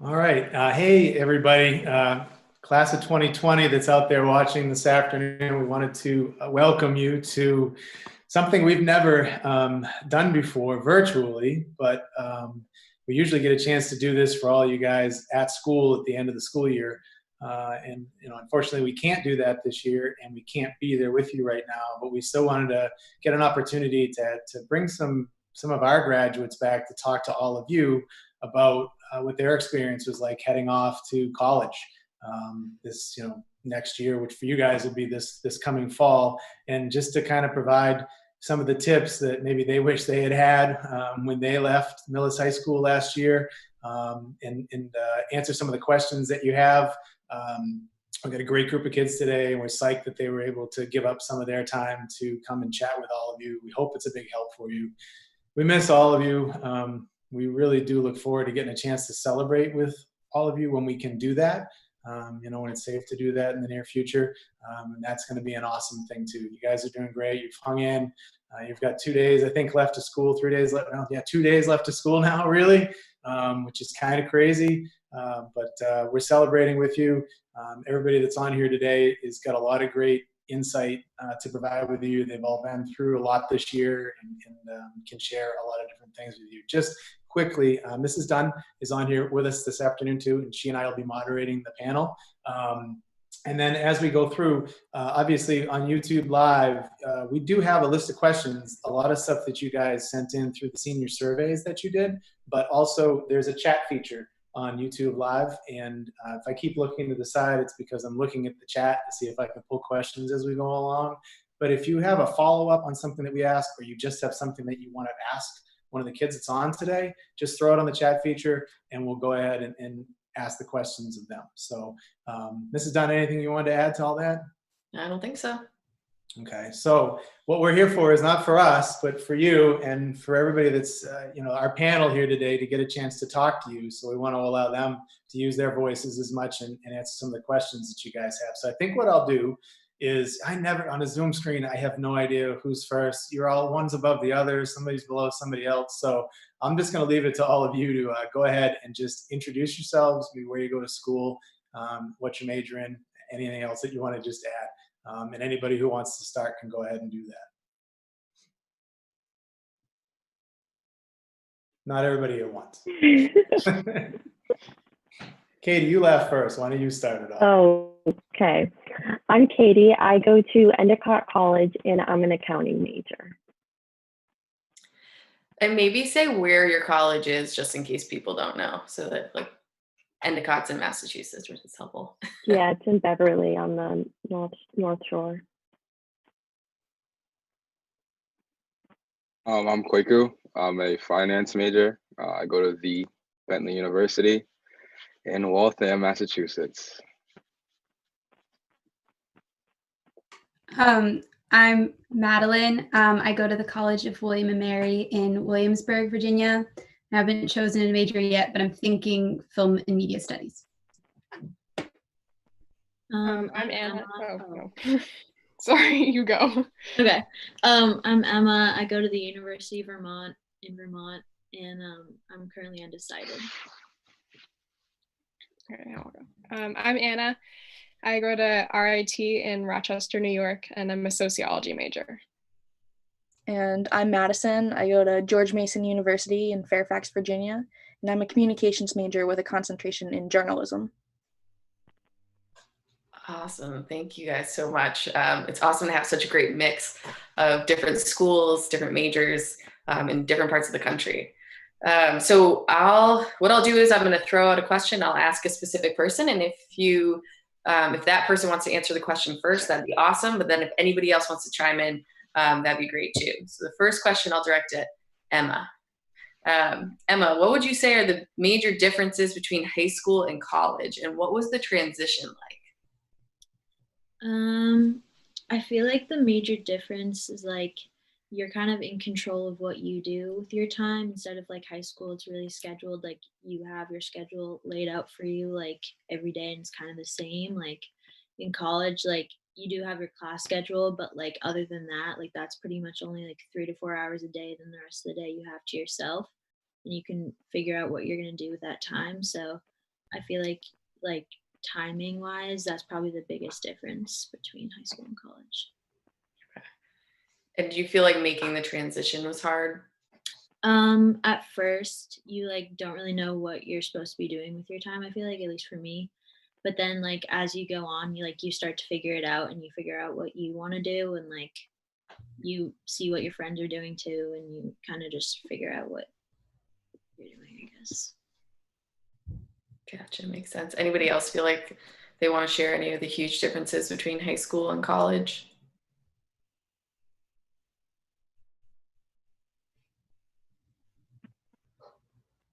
All right. Hey, everybody. Class of 2020 that's out there watching this afternoon. We wanted to welcome you to something we've never done before virtually, but we usually get a chance to do this for all you guys at school at the end of the school year. Unfortunately, we can't do that this year, and we can't be there with you right now. But we still wanted to get an opportunity to bring some of our graduates back to talk to all of you about what their experience was like heading off to college this next year, which for you guys will be this coming fall, and just to kind of provide some of the tips that maybe they wish they had when they left Millis High School last year, and answer some of the questions that you have. We've got a great group of kids today, and we're psyched that they were able to give up some of their time to come and chat with all of you. We hope it's a big help for you. We miss all of you. We really do look forward to getting a chance to celebrate with all of you when we can do that. When it's safe to do that in the near future. And that's going to be an awesome thing too. You guys are doing great. You've hung in. You've got 2 days, I think, left to school. 3 days left. No, yeah, 2 days left to school now, really, which is kind of crazy. But we're celebrating with you. Everybody that's on here today has got a lot of great insight to provide with you. They've all been through a lot this year and can share a lot of different things with you. Just quickly, Mrs. Dunn is on here with us this afternoon too, and she and I will be moderating the panel. And then as we go through, obviously on YouTube Live, we do have a list of questions, a lot of stuff that you guys sent in through the senior surveys that you did, but also there's a chat feature on YouTube Live. And if I keep looking to the side, it's because I'm looking at the chat to see if I can pull questions as we go along. But if you have a follow-up on something that we ask, or you just have something that you want to ask one of the kids that's on today, just throw it on the chat feature and we'll go ahead and ask the questions of them. So Mrs. Dunn, anything you wanted to add to all that? I don't think so. Okay, so what we're here for is not for us, but for you and for everybody that's, our panel here today to get a chance to talk to you. So we want to allow them to use their voices as much and answer some of the questions that you guys have. So I think what I'll do is on a Zoom screen, I have no idea who's first. You're all one's above the other, somebody's below somebody else. So I'm just going to leave it to all of you to go ahead and just introduce yourselves, maybe where you go to school, what you major in, anything else that you want to just add. And anybody who wants to start can go ahead and do that. Not everybody at once. Katie, you laugh first. Why don't you start it off? Oh, okay. I'm Katie. I go to Endicott College and I'm an accounting major. And maybe say where your college is, just in case people don't know, so that like Endicott's in Massachusetts, which is helpful. Yeah, it's in Beverly on the North Shore. I'm Kwaku. I'm a finance major. I go to the Bentley University in Waltham, Massachusetts. I'm Madeline. I go to the College of William and Mary in Williamsburg, Virginia. I haven't chosen a major yet, but I'm thinking film and media studies. I'm Anna. No. Sorry, you go. Okay. I'm Emma. I go to the University of Vermont in Vermont, and I'm currently undecided. Okay, I'll go. I'm Anna. I go to RIT in Rochester, New York, and I'm a sociology major. And I'm Madison. I go to George Mason University in Fairfax, Virginia, and I'm a communications major with a concentration in journalism. Awesome. Thank you guys so much. It's awesome to have such a great mix of different schools, different majors, in different parts of the country. So what I'll do is I'm going to throw out a question. I'll ask a specific person, and if that person wants to answer the question first, that'd be awesome. But then if anybody else wants to chime in, that'd be great too. So the first question I'll direct at Emma. Emma, what would you say are the major differences between high school and college, and what was the transition like? I feel like the major difference is like you're kind of in control of what you do with your time instead of like high school. It's really scheduled. Like you have your schedule laid out for you like every day, and it's kind of the same. Like in college, like you do have your class schedule, but like other than that, like that's pretty much only like 3 to 4 hours a day. Then the rest of the day you have to yourself, and you can figure out what you're going to do with that time. So I feel like timing wise, that's probably the biggest difference between high school and college. And do you feel like making the transition was hard? At first you like don't really know what you're supposed to be doing with your time, I feel like, at least for me. But then like as you go on, you start to figure it out and you figure out what you want to do, and like you see what your friends are doing too, and you kind of just figure out what you're doing, I guess. Gotcha, makes sense. Anybody else feel like they want to share any of the huge differences between high school and college?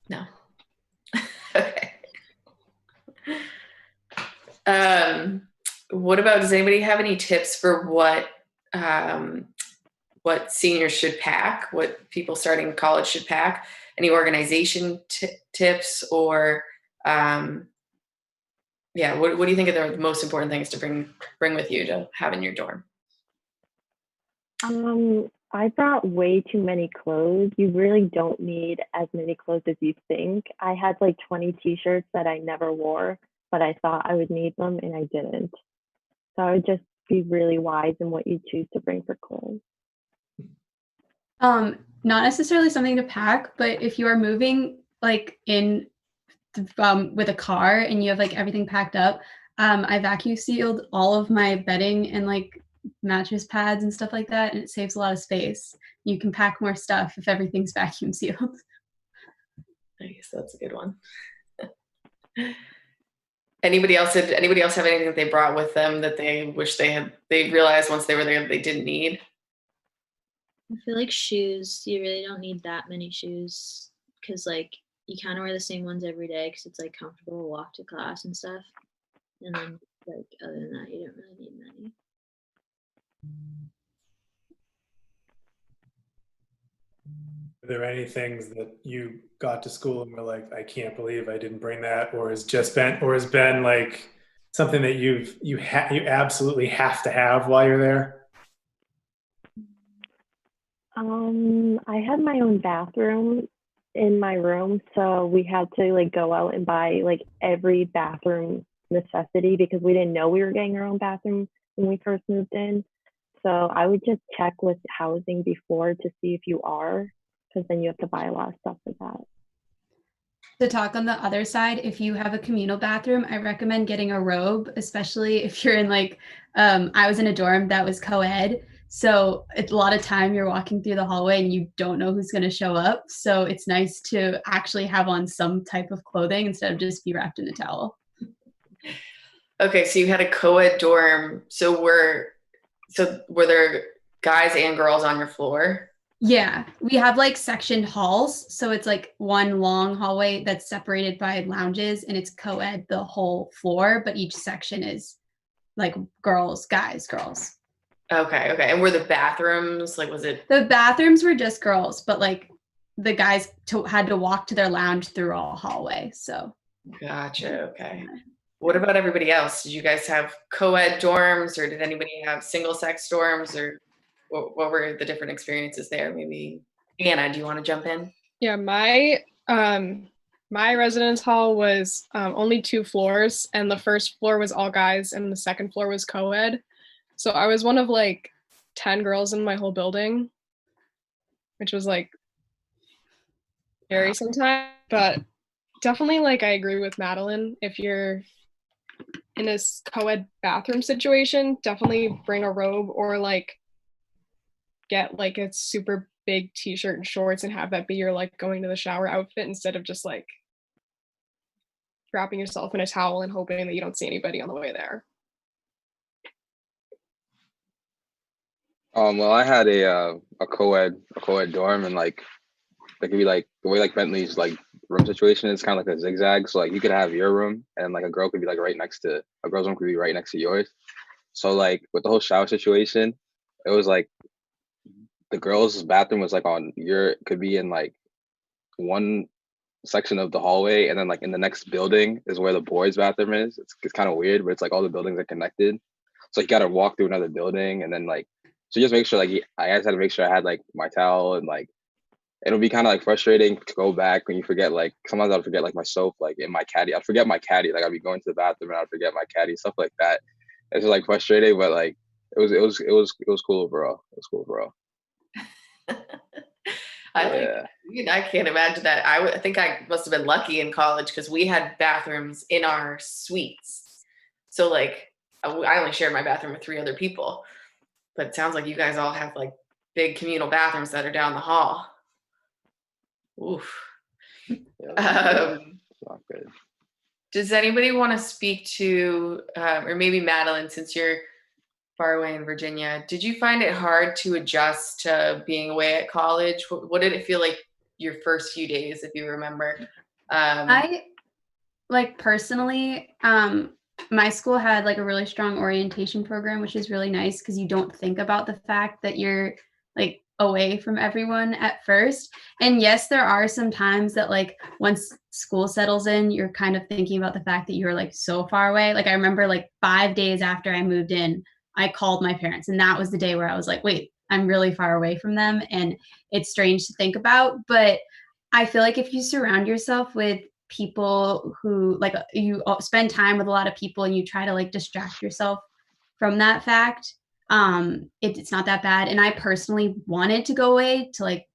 No. Okay. What about, does anybody have any tips for what seniors should pack, what people starting college should pack? Any organization tips, or yeah, what do you think are the most important things to bring with you to have in your dorm? I brought way too many clothes. You really don't need as many clothes as you think. I had like 20 t-shirts that I never wore, but I thought I would need them and I didn't. So I would just be really wise in what you choose to bring for clothes. Not necessarily something to pack, but if you are moving like in with a car and you have like everything packed up, I vacuum sealed all of my bedding and like mattress pads and stuff like that, and it saves a lot of space. You can pack more stuff if everything's vacuum sealed. I guess that's a good one. Anybody else have anything that they brought with them that they wish they realized once they were there they didn't need? I feel like shoes, you really don't need that many shoes, because like you kind of wear the same ones every day because it's like comfortable to walk to class and stuff. And then like other than that, you don't really need many. Are there any things that you got to school and were like, I can't believe I didn't bring that, or has been like something that you absolutely have to have while you're there? I had my own bathroom in my room, so we had to like go out and buy like every bathroom necessity because we didn't know we were getting our own bathroom when we first moved in. So I would just check with housing before to see if you are, because then you have to buy a lot of stuff for that. To talk on the other side, if you have a communal bathroom, I recommend getting a robe, especially if you're in like, I was in a dorm that was co-ed. So it's a lot of time you're walking through the hallway and you don't know who's going to show up. So it's nice to actually have on some type of clothing instead of just be wrapped in a towel. Okay, so you had a co-ed dorm. So were there guys and girls on your floor? Yeah, we have like sectioned halls. So it's like one long hallway that's separated by lounges, and it's co-ed the whole floor, but each section is like girls, guys, girls. Okay. And were the bathrooms, like, was it? The bathrooms were just girls, but like the guys had to walk to their lounge through a hallway. So. Gotcha. Okay. What about everybody else? Did you guys have co-ed dorms, or did anybody have single-sex dorms, or what were the different experiences there? Maybe Anna, do you want to jump in? Yeah, my residence hall was only 2 floors, and the first floor was all guys and the second floor was co-ed. So I was one of like 10 girls in my whole building, which was like scary sometimes, but definitely like I agree with Madeline. If you're in a co-ed bathroom situation, definitely bring a robe, or like get like a super big t-shirt and shorts and have that be your like going to the shower outfit, instead of just like wrapping yourself in a towel and hoping that you don't see anybody on the way there. Well, I had a co-ed dorm, and like it could be like the way like Bentley's like room situation is kind of like a zigzag. So like you could have your room, and like a girl could be like a girl's room could be right next to yours. So like with the whole shower situation, it was like the girls' bathroom was like could be in like one section of the hallway, and then like in the next building is where the boys' bathroom is. It's kind of weird, but it's like all the buildings are connected. So you gotta walk through another building, and then like, so just make sure like I had to make sure I had like my towel and like it'll be kind of like frustrating to go back when you forget, like sometimes I'll forget like my soap like in my caddy. I'd forget my caddy, like I'd be going to the bathroom and I'd forget my caddy, stuff like that. It's just like frustrating, but like it was cool overall. It was cool overall. I can't imagine that. I think I must have been lucky in college because we had bathrooms in our suites. So like I only shared my bathroom with 3 other people, but it sounds like you guys all have like big communal bathrooms that are down the hall. Oof. Not good. Does anybody want to speak to, or maybe Madeline, since you're far away in Virginia, did you find it hard to adjust to being away at college? What did it feel like your first few days, if you remember? I like personally, my school had like a really strong orientation program, which is really nice because you don't think about the fact that you're like away from everyone at first. And yes, there are some times that like once school settles in, you're kind of thinking about the fact that you're like so far away. Like I remember like 5 days after I moved in, I called my parents, and that was the day where I was like, wait, I'm really far away from them. And it's strange to think about, but I feel like if you surround yourself with people who like you spend time with a lot of people and you try to like distract yourself from that fact, it's not that bad. And I personally wanted to go away to like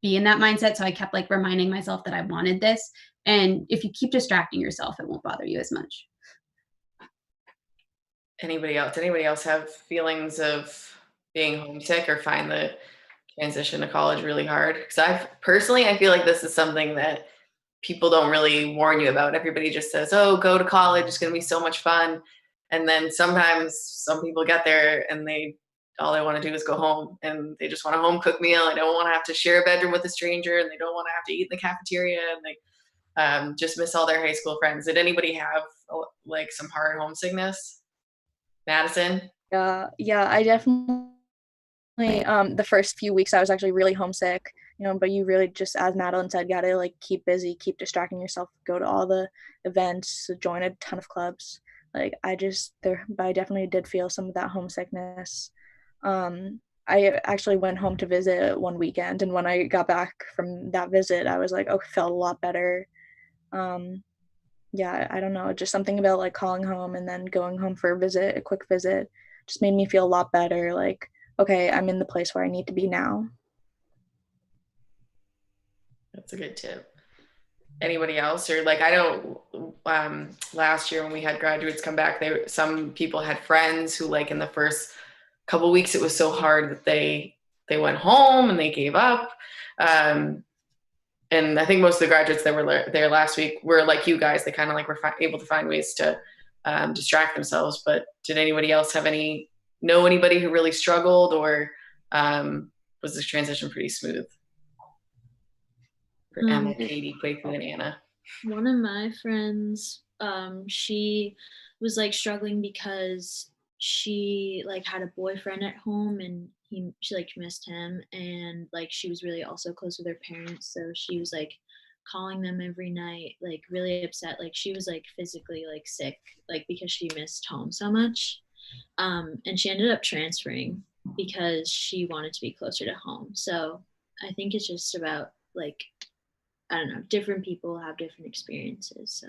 be in that mindset, so I kept like reminding myself that I wanted this. And if you keep distracting yourself, it won't bother you as much. Anybody else have feelings of being homesick or find the transition to college really hard? Because I feel like this is something that people don't really warn you about. Everybody just says, oh, go to college, it's going to be so much fun. And then sometimes some people get there and all they want to do is go home, and they just want a home cooked meal. They don't want to have to share a bedroom with a stranger, and they don't want to have to eat in the cafeteria, and they just miss all their high school friends. Did anybody have like some hard homesickness? Madison? Yeah, I definitely, the first few weeks I was actually really homesick, but you really just, as Madeline said, gotta like keep busy, keep distracting yourself, go to all the events, join a ton of clubs. Like but I definitely did feel some of that homesickness. I actually went home to visit one weekend, and when I got back from that visit, I was like, oh, felt a lot better. Yeah, I don't know, just something about like calling home and then going home for a quick visit, just made me feel a lot better. Like, okay, I'm in the place where I need to be now. That's a good tip. Anybody else? Or like, I know last year when we had graduates come back, some people had friends who like in the first couple weeks, it was so hard that they went home and they gave up. And I think most of the graduates that were there last week were like you guys. They kind of like were able to find ways to distract themselves. But did anybody else know anybody who really struggled, or was this transition pretty smooth for Emma, Katie, Quaku, and Anna? One of my friends, she was like struggling because she like had a boyfriend at home, and she like missed him, and like she was really also close with her parents, so she was like calling them every night, like really upset, like she was like physically like sick, like because she missed home so much. And she ended up transferring because she wanted to be closer to home. So I think it's just about like, I don't know, different people have different experiences. So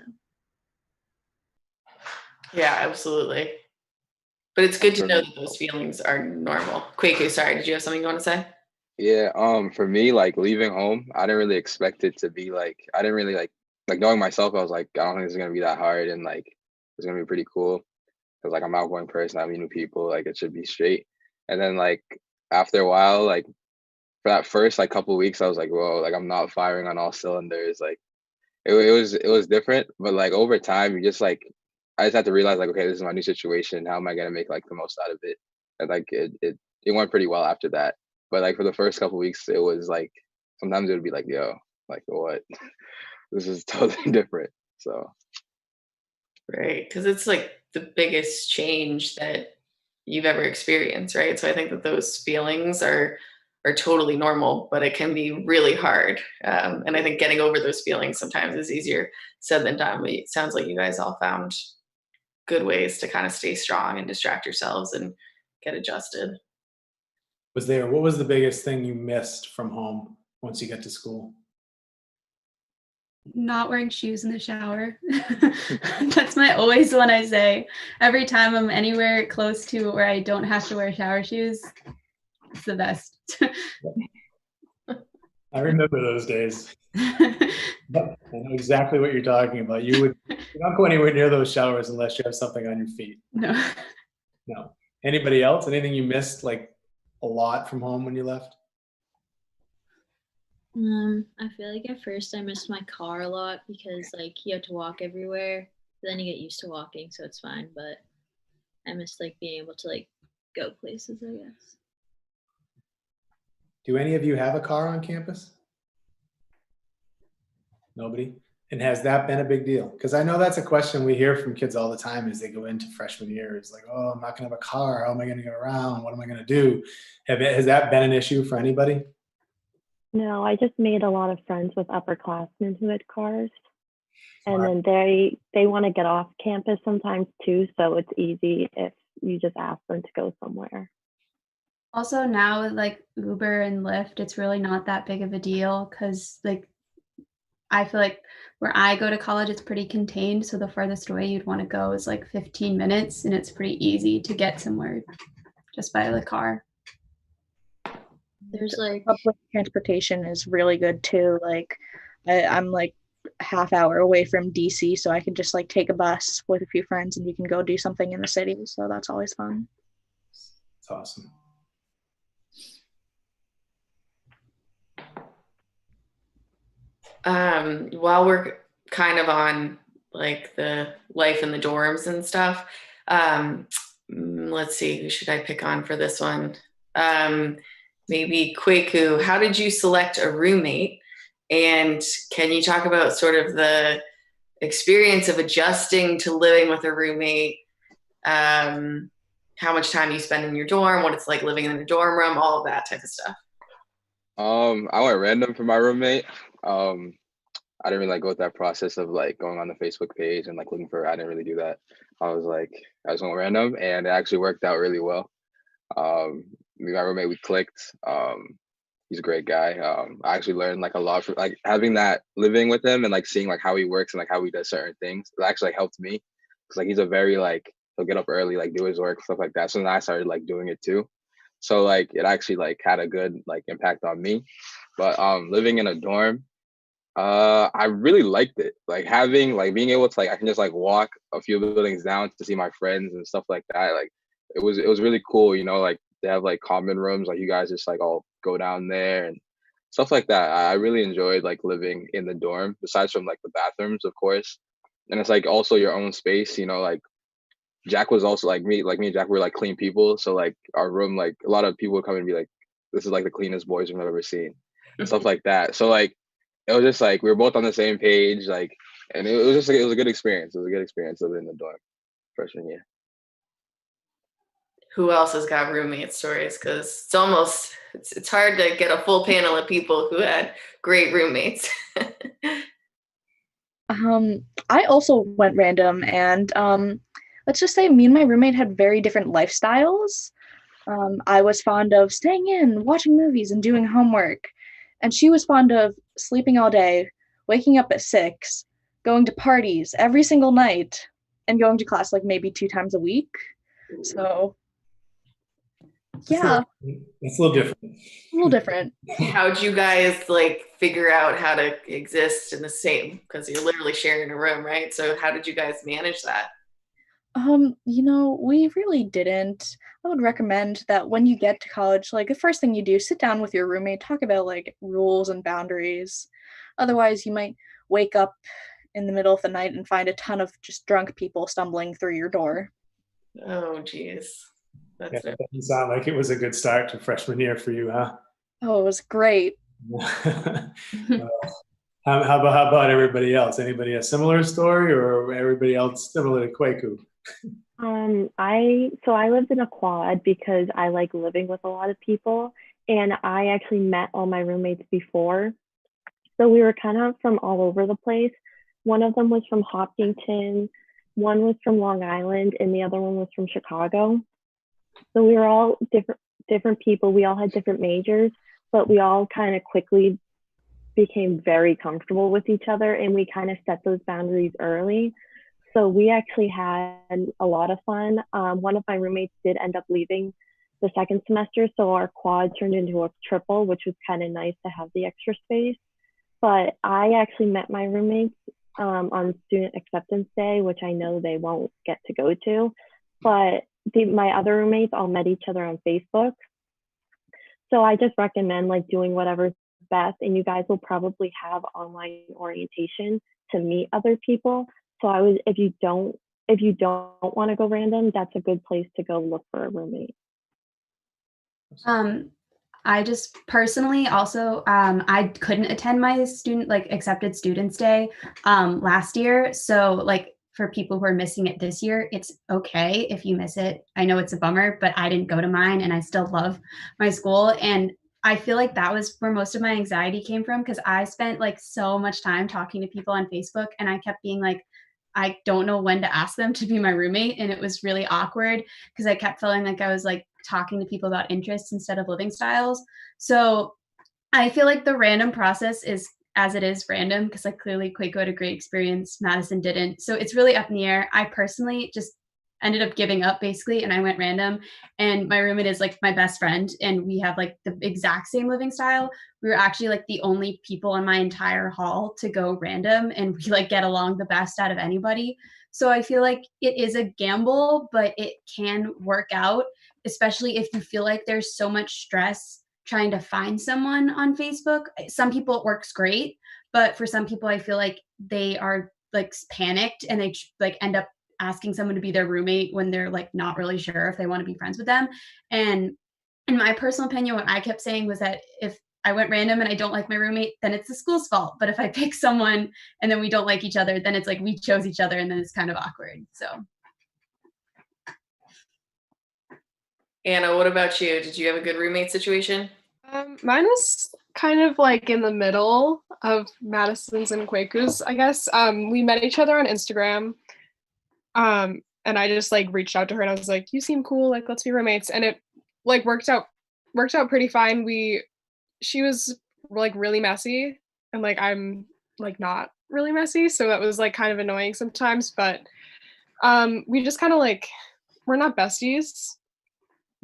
yeah, absolutely. But it's good to know that those feelings are normal. Quaku, sorry, did you have something you want to say? Yeah, for me, like leaving home, I didn't really expect it to be like, I didn't really like knowing myself, I was like, I don't think it's gonna be that hard, and like it's gonna be pretty cool because like I'm an outgoing person, I meet new people, like it should be straight. And then like after a while, like for that first like couple weeks, I was like, whoa, like I'm not firing on all cylinders. Like it was different, but like over time, you just like I just had to realize like, okay, this is my new situation. How am I gonna make like the most out of it? And like it went pretty well after that. But like for the first couple weeks, it was like sometimes it would be like, yo, like what? This is totally different. So right, because it's like the biggest change that you've ever experienced, right? So I think that those feelings are totally normal, but it can be really hard. And I think getting over those feelings sometimes is easier said than done. But it sounds like you guys all found good ways to kind of stay strong and distract yourselves and get adjusted. What was the biggest thing you missed from home once you get to school? Not wearing shoes in the shower. That's my always one I say. Every time I'm anywhere close to where I don't have to wear shower shoes, it's the best. I remember those days. But I know exactly what you're talking about. You don't go anywhere near those showers unless you have something on your feet. No. No. Anybody else? Anything you missed like a lot from home when you left? I feel like at first I missed my car a lot because like you have to walk everywhere. But then you get used to walking, so it's fine. But I missed like being able to like go places, I guess. Do any of you have a car on campus? Nobody? And has that been a big deal? Because I know that's a question we hear from kids all the time as they go into freshman year. It's like, oh, I'm not going to have a car. How am I going to get around? What am I going to do? Has that been an issue for anybody? No, I just made a lot of friends with upperclassmen who had cars. And then they want to get off campus sometimes too. So it's easy if you just ask them to go somewhere. Also now with like Uber and Lyft, it's really not that big of a deal because like I feel like where I go to college, it's pretty contained. So the farthest away you'd want to go is like 15 minutes, and it's pretty easy to get somewhere just by the car. There's like Public transportation is really good too. Like I'm like a half hour away from DC, so I can just like take a bus with a few friends and we can go do something in the city. So that's always fun. It's awesome. While we're kind of on like the life in the dorms and stuff, let's see, who should I pick on for this one? Maybe Kwaku. How did you select a roommate? And can you talk about sort of the experience of adjusting to living with a roommate? How much time you spend in your dorm, what it's like living in a dorm room, all of that type of stuff. I went random for my roommate. I didn't really like go with that process of like going on the Facebook page and like looking for. I didn't really do that. I just went random, and it actually worked out really well. Me and my roommate, we clicked. He's a great guy. I actually learned like a lot from like having that living with him and like seeing like how he works and like how he does certain things. It actually like, helped me because like he's a very like he'll get up early, like do his work, stuff like that. So then I started like doing it too. So like it actually like had a good like impact on me. But living in a dorm, I really liked it. Like having like being able to like I can just like walk a few buildings down to see my friends and stuff like that. Like it was really cool, you know, like they have like common rooms, like you guys just like all go down there and stuff like that. I really enjoyed like living in the dorm, besides from like the bathrooms, of course. And it's like also your own space, you know, like Jack was also like me and Jack were like clean people. So like our room, like a lot of people would come and be like, this is like the cleanest boys room I've ever seen and stuff like that. So like it was just like we were both on the same page, like, and it was just like it was a good experience. It was a good experience living in the dorm freshman year. Who else has got roommate stories? Because it's hard to get a full panel of people who had great roommates. I also went random, and let's just say me and my roommate had very different lifestyles. I was fond of staying in, watching movies, and doing homework. And she was fond of sleeping all day, waking up at 6, going to parties every single night, and going to class like maybe 2 times a week. So, yeah. It's a little different. A little different. How'd you guys like figure out how to exist in the same, because you're literally sharing a room, right? So how did you guys manage that? You know, we really didn't. I would recommend that when you get to college, like the first thing you do, sit down with your roommate, talk about like rules and boundaries. Otherwise, you might wake up in the middle of the night and find a ton of just drunk people stumbling through your door. Oh, geez. That doesn't sound like it was a good start to freshman year for you, huh? Oh, it was great. How about everybody else? Anybody a similar story, or everybody else similar to Kwaku? I lived in a quad because I like living with a lot of people, and I actually met all my roommates before. So we were kind of from all over the place. One of them was from Hopkinton, one was from Long Island, and the other one was from Chicago. So we were all different people. We all had different majors, but we all kind of quickly became very comfortable with each other, and we kind of set those boundaries early. So we actually had a lot of fun. One of my roommates did end up leaving the second semester, so our quad turned into a triple, which was kind of nice to have the extra space. But I actually met my roommates on student acceptance day, which I know they won't get to go to. But my other roommates all met each other on Facebook. So I just recommend like doing whatever's best, and you guys will probably have online orientation to meet other people. So I would, if you don't want to go random, that's a good place to go look for a roommate. I just personally also I couldn't attend my student like accepted students day last year. So like for people who are missing it this year, it's okay if you miss it. I know it's a bummer, but I didn't go to mine and I still love my school. And I feel like that was where most of my anxiety came from, because I spent like so much time talking to people on Facebook and I kept being like, I don't know when to ask them to be my roommate. And it was really awkward because I kept feeling like I was like talking to people about interests instead of living styles. So I feel like the random process is as it is random, because like clearly Quaco had a great experience, Madison didn't. So it's really up in the air. I personally just ended up giving up basically, and I went random. And my roommate is like my best friend, and we have like the exact same living style. We were actually like the only people in my entire hall to go random, and we like get along the best out of anybody. So I feel like it is a gamble, but it can work out, especially if you feel like there's so much stress trying to find someone on Facebook. Some people it works great, but for some people I feel like they are like panicked and they like end up asking someone to be their roommate when they're like not really sure if they want to be friends with them. And in my personal opinion, what I kept saying was that if I went random and I don't like my roommate, then it's the school's fault. But if I pick someone and then we don't like each other, then it's like we chose each other, and then it's kind of awkward. So Anna, what about you? Did you have a good roommate situation? Mine was kind of like in the middle of Madison's and Quaku's, I guess. We met each other on Instagram. And I just like reached out to her and I was like, you seem cool, like let's be roommates. And it like worked out pretty fine. She was like really messy, and like I'm like not really messy, so that was like kind of annoying sometimes. But we just kind of like, we're not besties,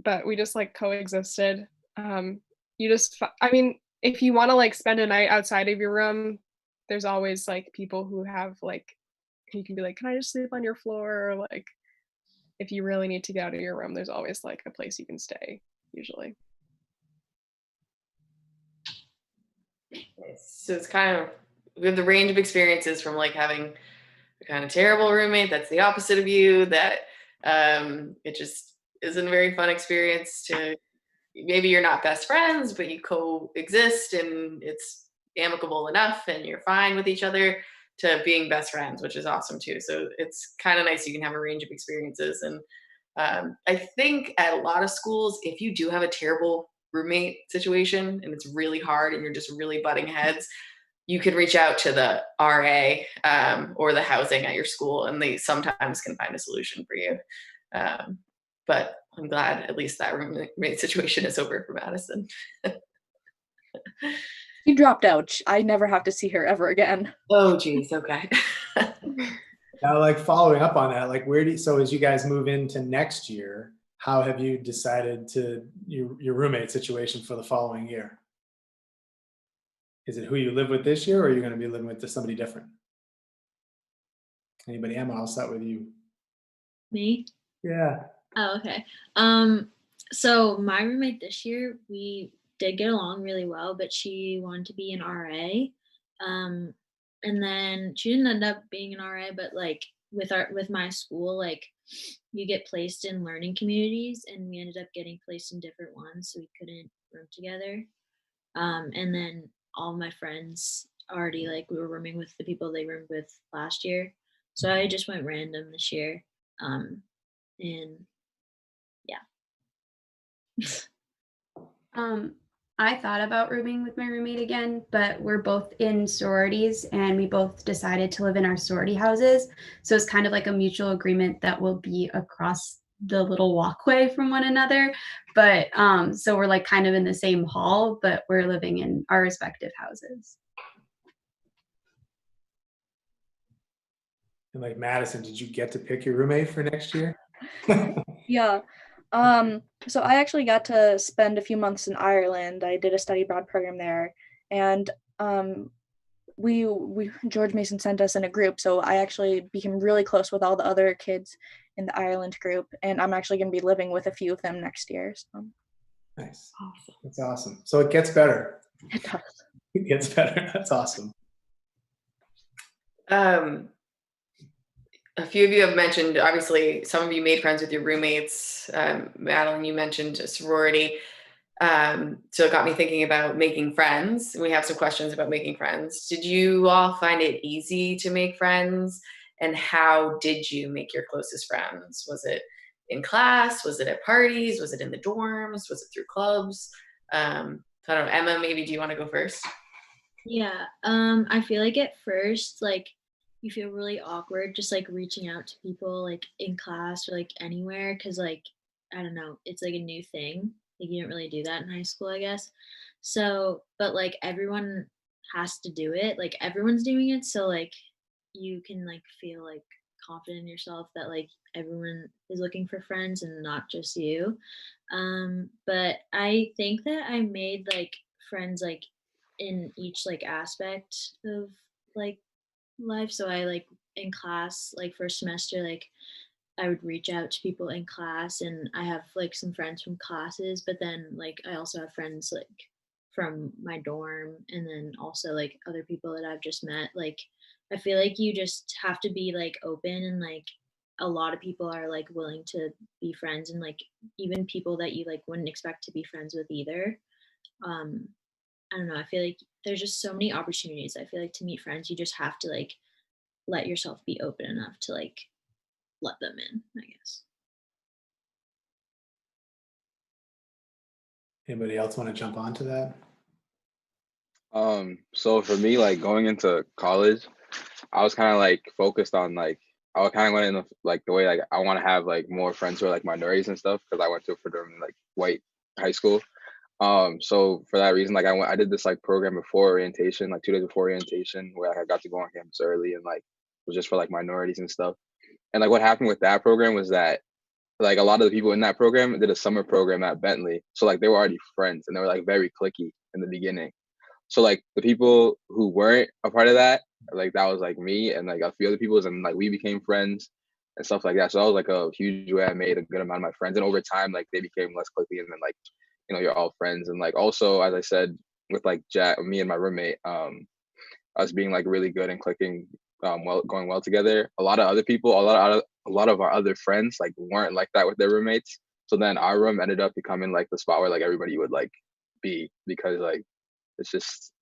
but we just like coexisted. I mean, if you want to like spend a night outside of your room, there's always like people who have like, you can be like, can I just sleep on your floor? Or like, if you really need to get out of your room, there's always like a place you can stay, usually. So it's kind of, we have the range of experiences from like having a kind of terrible roommate that's the opposite of you, that it just isn't a very fun experience, to maybe you're not best friends, but you coexist and it's amicable enough and you're fine with each other, to being best friends, which is awesome too. So it's kind of nice. You can have a range of experiences. And I think at a lot of schools, if you do have a terrible roommate situation and it's really hard and you're just really butting heads, you can reach out to the RA or the housing at your school, and they sometimes can find a solution for you. But I'm glad at least that roommate situation is over for Madison. She dropped out. I never have to see her ever again. Oh, geez. Okay. Now, like following up on that, like so as you guys move into next year, how have you decided to your roommate situation for the following year? Is it who you live with this year, or are you going to be living with somebody different? Anybody? Emma, I'll start with you. Me? Yeah. Oh, okay. So my roommate this year, we did get along really well, but she wanted to be an RA. And then she didn't end up being an RA, but like with my school, like you get placed in learning communities, and we ended up getting placed in different ones, so we couldn't room together. And then all my friends already, like, we were rooming with the people they roomed with last year, so I just went random this year. And yeah. I thought about rooming with my roommate again, but we're both in sororities and we both decided to live in our sorority houses. So it's kind of like a mutual agreement that we'll be across the little walkway from one another. But so we're like kind of in the same hall, but we're living in our respective houses. And like Madison, did you get to pick your roommate for next year? Yeah. So I actually got to spend a few months in Ireland. I did a study abroad program there, and we George Mason sent us in a group, so I actually became really close with all the other kids in the Ireland group, and I'm actually going to be living with a few of them next year. So Nice. Awesome. That's awesome. So it gets better. it does. It gets better. That's awesome. A few of you have mentioned, obviously, some of you made friends with your roommates. Madeline, you mentioned a sorority. So it got me thinking about making friends. We have some questions about making friends. Did you all find it easy to make friends? And how did you make your closest friends? Was it in class? Was it at parties? Was it in the dorms? Was it through clubs? I don't know. Emma, maybe do you want to go first? Yeah, I feel like at first, like, you feel really awkward just like reaching out to people like in class or like anywhere because like I don't know, it's like a new thing. Like you didn't really do that in high school, I guess. So, but like everyone has to do it. Like everyone's doing it, so like you can like feel like confident in yourself that like everyone is looking for friends and not just you. But I think that I made like friends like in each like aspect of like life. So I like in class, like first semester, like I would reach out to people in class and I have like some friends from classes, but then like I also have friends like from my dorm and then also like other people that I've just met. Like I feel like you just have to be like open and like a lot of people are like willing to be friends and like even people that you like wouldn't expect to be friends with either. Um I don't know, I feel like there's just so many opportunities. I feel like to meet friends, you just have to like let yourself be open enough to like let them in, I guess. Anybody else want to jump onto that? So for me, like going into college, I was kind of like focused on like I kind of went in like the way like I want to have like more friends who are like minorities and stuff because I went to a predominantly like white high school. So for that reason, like I did this like program before orientation, like 2 days before orientation, where like, I got to go on campus early and like it was just for like minorities and stuff. And like what happened with that program was that like a lot of the people in that program did a summer program at Bentley, so like they were already friends and they were like very cliquey in the beginning. So like the people who weren't a part of that, like that was like me and like a few other people, and like we became friends and stuff like that. So that was like a huge way I made a good amount of my friends, and over time like they became less cliquey, and then like you're all friends, and like also as I said with like Jack, me and my roommate, us being like really good and clicking, going well together. A lot of other people, a lot of our other friends like weren't like that with their roommates. So then our room ended up becoming like the spot where like everybody would like be because like it's just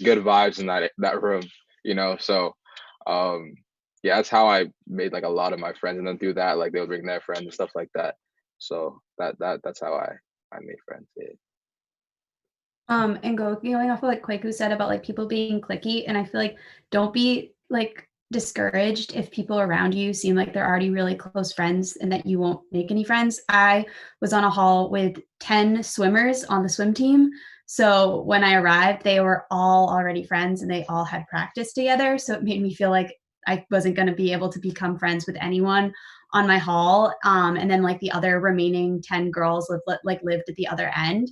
good vibes in that room, So um yeah, that's how I made like a lot of my friends, and then through that like they would bring their friends and stuff like that. So that's how I made friends. Yeah. And going off of like Kwaku said about like people being clicky, and I feel like don't be like discouraged if people around you seem like they're already really close friends and that you won't make any friends. I was on a hall with 10 swimmers on the swim team. So when I arrived, they were all already friends and they all had practice together. So it made me feel like I wasn't going to be able to become friends with anyone on my hall. And then like the other remaining 10 girls lived at the other end.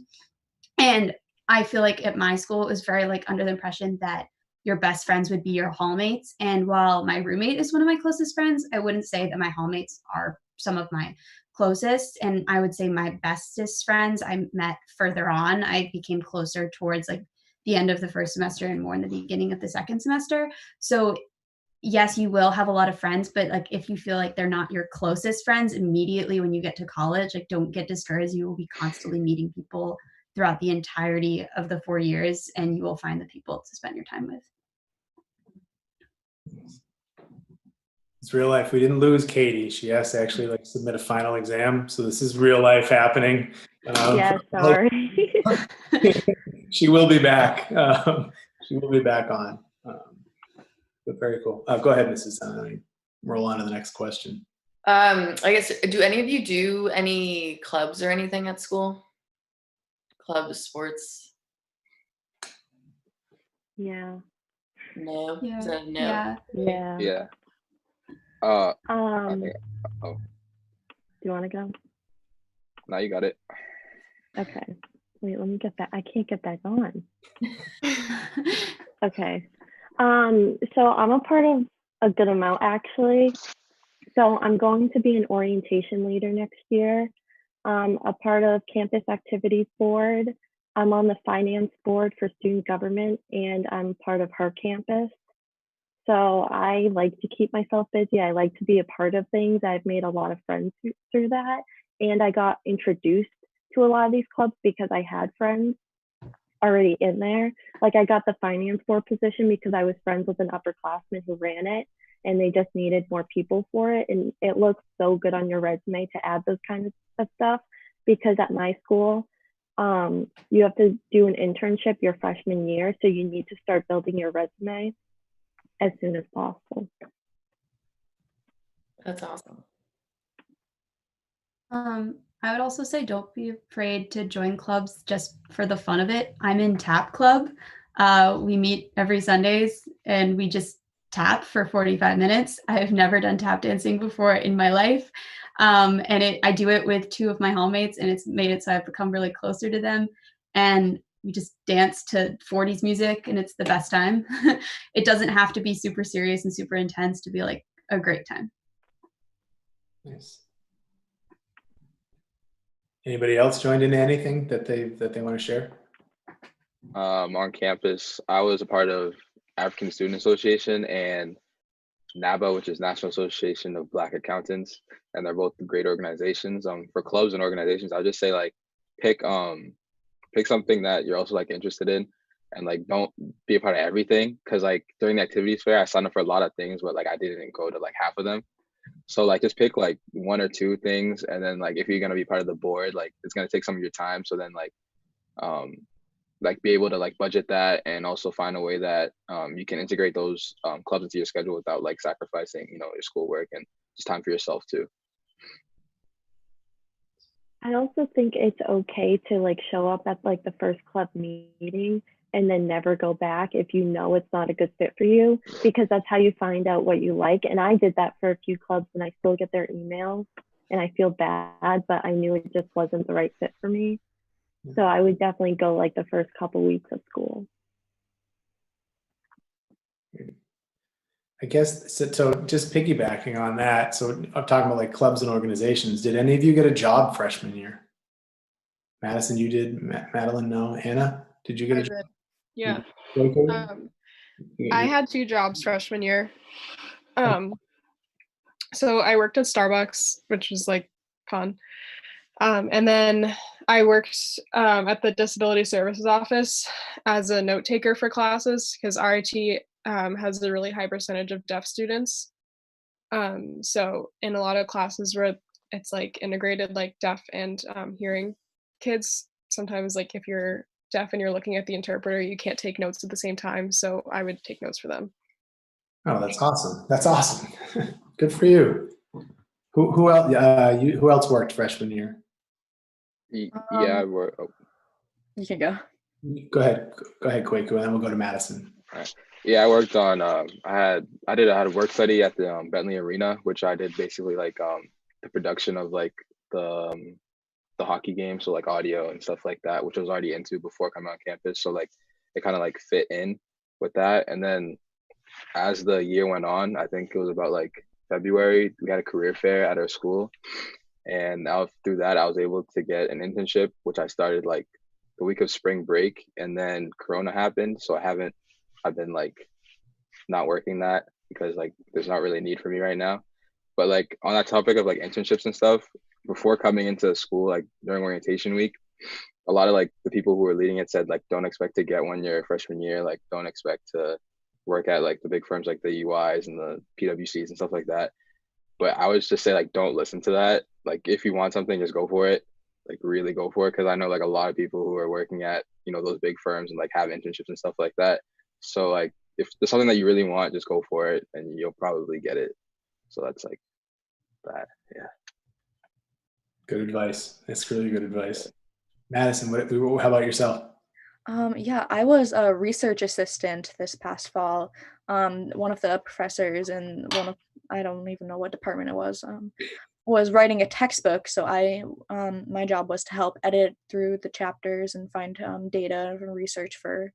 And I feel like at my school, it was very like under the impression that your best friends would be your hallmates. And while my roommate is one of my closest friends, I wouldn't say that my hallmates are some of my closest. And I would say my bestest friends I met further on. I became closer towards like the end of the first semester and more in the beginning of the second semester. So yes, you will have a lot of friends, but like if you feel like they're not your closest friends immediately when you get to college, like don't get discouraged. You will be constantly meeting people throughout the entirety of the 4 years, and you will find the people to spend your time with. It's real life. We didn't lose Katie. She has to actually like submit a final exam. So this is real life happening. Yeah, sorry. She will be back. She will be back on. But very cool. Go ahead, Mrs. Roll on to the next question. I guess, do any of you do any clubs or anything at school? Clubs, sports? Yeah. No. Yeah. So no. Yeah. Yeah. Yeah. I Um, think. do Oh, you want to go? now you got it. Okay. Wait, let me get that. I can't get that on. Okay. So I'm a part of a good amount actually. So I'm going to be an orientation leader next year. A part of campus activities board. I'm on the finance board for student government and I'm part of her campus. So I like to keep myself busy. I like to be a part of things. I've made a lot of friends through that. And I got introduced to a lot of these clubs because I had friends already in there. Like I got the finance board position because I was friends with an upperclassman who ran it and they just needed more people for it. And it looks so good on your resume to add those kinds of stuff because at my school, you have to do an internship your freshman year. So you need to start building your resume as soon as possible. That's awesome. I would also say don't be afraid to join clubs just for the fun of it. I'm in tap club. We meet every Sundays and we just tap for 45 minutes. I've never done tap dancing before in my life. I do it with two of my hallmates and it's made it so I've become really closer to them. And we just dance to 40s music and it's the best time. It doesn't have to be super serious and super intense to be like a great time. Nice. Anybody else joined into anything that they want to share? On campus, I was a part of African Student Association and NABA, which is National Association of Black Accountants, and they're both great organizations. For clubs and organizations, I'll just say like pick something that you're also like interested in, and like don't be a part of everything. Because like during the activities fair, I signed up for a lot of things, but like I didn't go to like half of them. So like just pick like one or two things, and then like if you're gonna be part of the board, like it's gonna take some of your time. So then like be able to like budget that and also find a way that you can integrate those clubs into your schedule without like sacrificing your schoolwork and just time for yourself too. I also think it's okay to like show up at like the first club meeting and then never go back if you know it's not a good fit for you, because that's how you find out what you like. And I did that for a few clubs and I still get their emails and I feel bad, but I knew it just wasn't the right fit for me. So I would definitely go like the first couple weeks of school. I guess so just piggybacking on that. So I'm talking about like clubs and organizations. Did any of you get a job freshman year? Madison, you did. Madeline, no. Anna, did you get a job? Yeah. I had 2 jobs freshman year. So I worked at Starbucks, which was like fun. And then I worked at the Disability Services Office as a note taker for classes because RIT has a really high percentage of deaf students. So in a lot of classes where it's like integrated like deaf and hearing kids, sometimes like if you're deaf and you're looking at the interpreter, you can't take notes at the same time. So I would take notes for them. Oh, that's awesome. That's awesome. Good for you. Who else? Who else worked freshman year? Yeah, You can go. Go ahead, Kwaku, and then we'll go to Madison. All right. Yeah, I worked on. I had a work study at the Bentley Arena, which I did basically like the production of like the hockey game, so like audio and stuff like that, which I was already into before coming on campus. So like it kind of like fit in with that. And then as the year went on, I think it was about like February, we had a career fair at our school, and through that I was able to get an internship, which I started like the week of spring break, and then Corona happened, so I've been like not working that because like there's not really a need for me right now. But like on that topic of like internships and stuff, before coming into school, like during orientation week, a lot of like the people who were leading it said like don't expect to get one your freshman year, like don't expect to work at like the big firms like the UIs and the PwCs and stuff like that. But I would just say like don't listen to that. Like if you want something, just go for it. Like really go for it, because I know like a lot of people who are working at those big firms and like have internships and stuff like that. So like if there's something that you really want, just go for it and you'll probably get it. So that's like that. Yeah. Good advice. That's really good advice. Madison, how about yourself? Yeah, I was a research assistant this past fall. One of the professors in one of I don't even know what department it was writing a textbook. So my job was to help edit through the chapters and find data and research for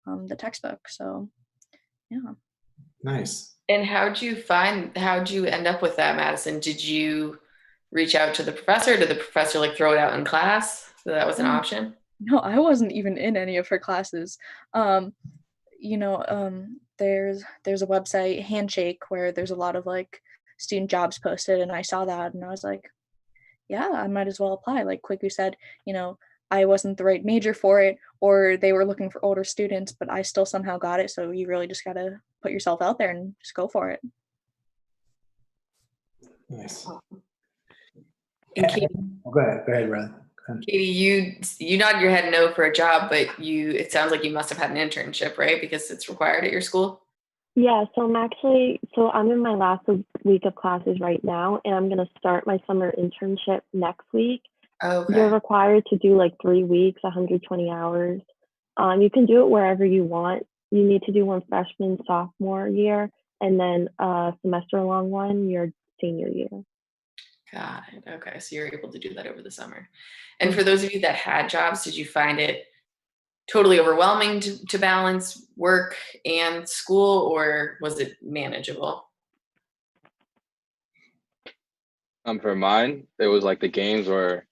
the textbook. So yeah. Nice. And how'd you end up with that, Madison? Did you reach out to the professor? Did the professor like throw it out in class so that was an option? No, I wasn't even in any of her classes. There's a website, Handshake, where there's a lot of like student jobs posted, and I saw that and I was like, yeah, I might as well apply. Like Quigley said, I wasn't the right major for it, or they were looking for older students, but I still somehow got it. So you really just gotta put yourself out there and just go for it. Nice. And Katie, Go ahead, Red. Katie, you nod your head no for a job, but it sounds like you must have had an internship, right? Because it's required at your school. Yeah, so I'm in my last week of classes right now, and I'm gonna start my summer internship next week. Okay. You're required to do like 3 weeks, 120 hours. You can do it wherever you want. You need to do one freshman, sophomore year, and then a semester long one your senior year. Got it. Okay, so you're able to do that over the summer. And for those of you that had jobs, did you find it totally overwhelming to balance work and school, or was it manageable? For mine, it was like the games were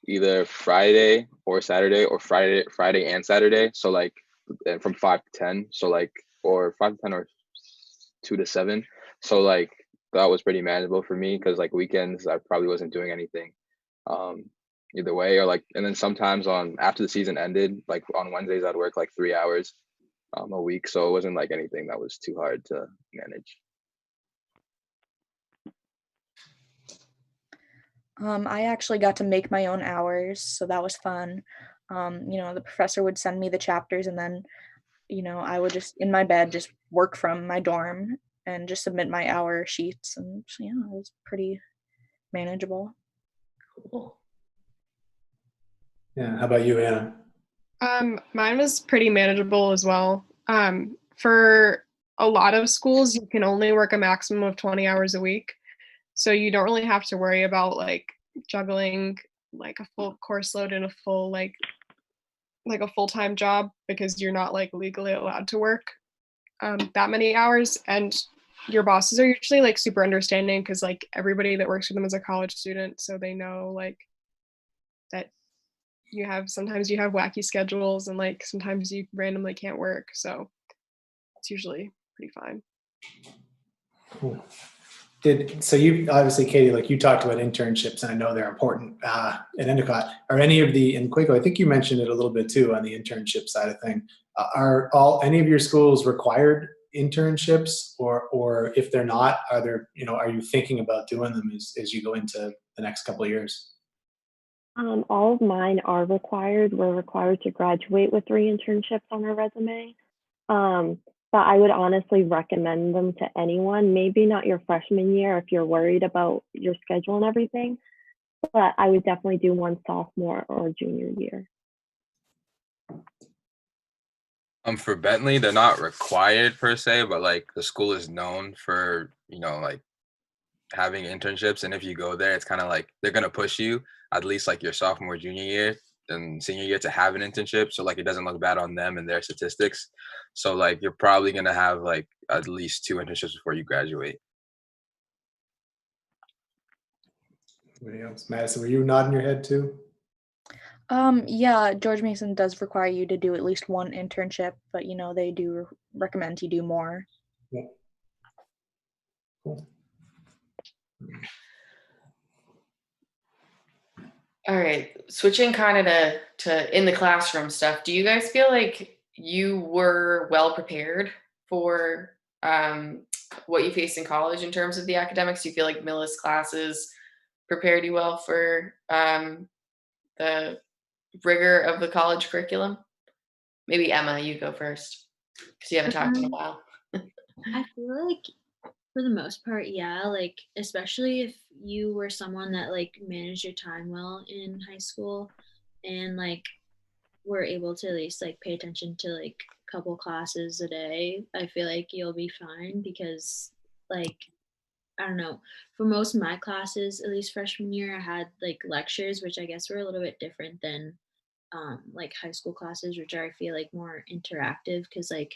either Friday or Saturday, or Friday and Saturday. So like from 5 to 10. So like, or 5 to 10 or 2 to 7. So like that was pretty manageable for me, because like weekends I probably wasn't doing anything either way. Or like, and then sometimes after the season ended, like on Wednesdays I'd work like 3 hours a week. So it wasn't like anything that was too hard to manage. I actually got to make my own hours, so that was fun. The professor would send me the chapters, and then, I would just in my bed just work from my dorm and just submit my hour sheets, and so, yeah, it was pretty manageable. Cool. Yeah. How about you, Anna? Mine was pretty manageable as well. For a lot of schools, you can only work a maximum of 20 hours a week. So you don't really have to worry about like juggling like a full course load and a full like a full-time job, because you're not like legally allowed to work that many hours. And your bosses are usually like super understanding, because like everybody that works for them is a college student, so they know like that sometimes you have wacky schedules, and like sometimes you randomly can't work, so it's usually pretty fine. Cool. So you obviously, Katie, like you talked about internships, and I know they're important at Endicott. Are any of in Quaco, I think you mentioned it a little bit too on the internship side of thing. Are any of your schools required internships, or if they're not, are you thinking about doing them as you go into the next couple of years? All of mine are required. We're required to graduate with 3 internships on our resume. But I would honestly recommend them to anyone, maybe not your freshman year if you're worried about your schedule and everything, but I would definitely do one sophomore or junior year. For Bentley, they're not required per se, but like the school is known for, like having internships. And if you go there, it's kind of like they're going to push you at least like your sophomore, junior year and senior year to have an internship. So like it doesn't look bad on them and their statistics. So like you're probably going to have like at least 2 internships before you graduate. Anybody else? Madison, were you nodding your head too? Yeah, George Mason does require you to do at least 1 internship, but they do recommend you do more. Yeah. Cool. All right, switching kind of to in the classroom stuff. Do you guys feel like you were well prepared for what you faced in college in terms of the academics? Do you feel like Millis classes prepared you well for the rigor of the college curriculum? Maybe Emma, you go first, because you haven't talked in a while. I feel like for the most part, yeah, like especially if you were someone that like managed your time well in high school and like were able to at least like pay attention to like a couple classes a day, I feel like you'll be fine, because like I don't know, for most of my classes, at least freshman year, I had like lectures, which I guess were a little bit different than like high school classes, which are I feel like more interactive because like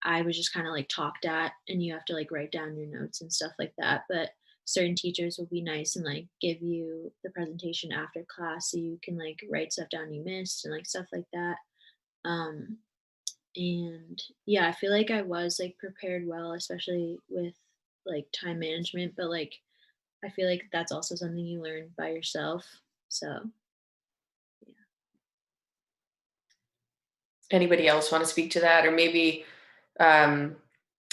I was just kind of like talked at and you have to like write down your notes and stuff like that. But certain teachers will be nice and like give you the presentation after class so you can like write stuff down you missed and like stuff like that. Um, and yeah, I feel like I was like prepared well, especially with like time management, but like I feel like that's also something you learn by yourself. So yeah. Anybody else want to speak to that? Or maybe, I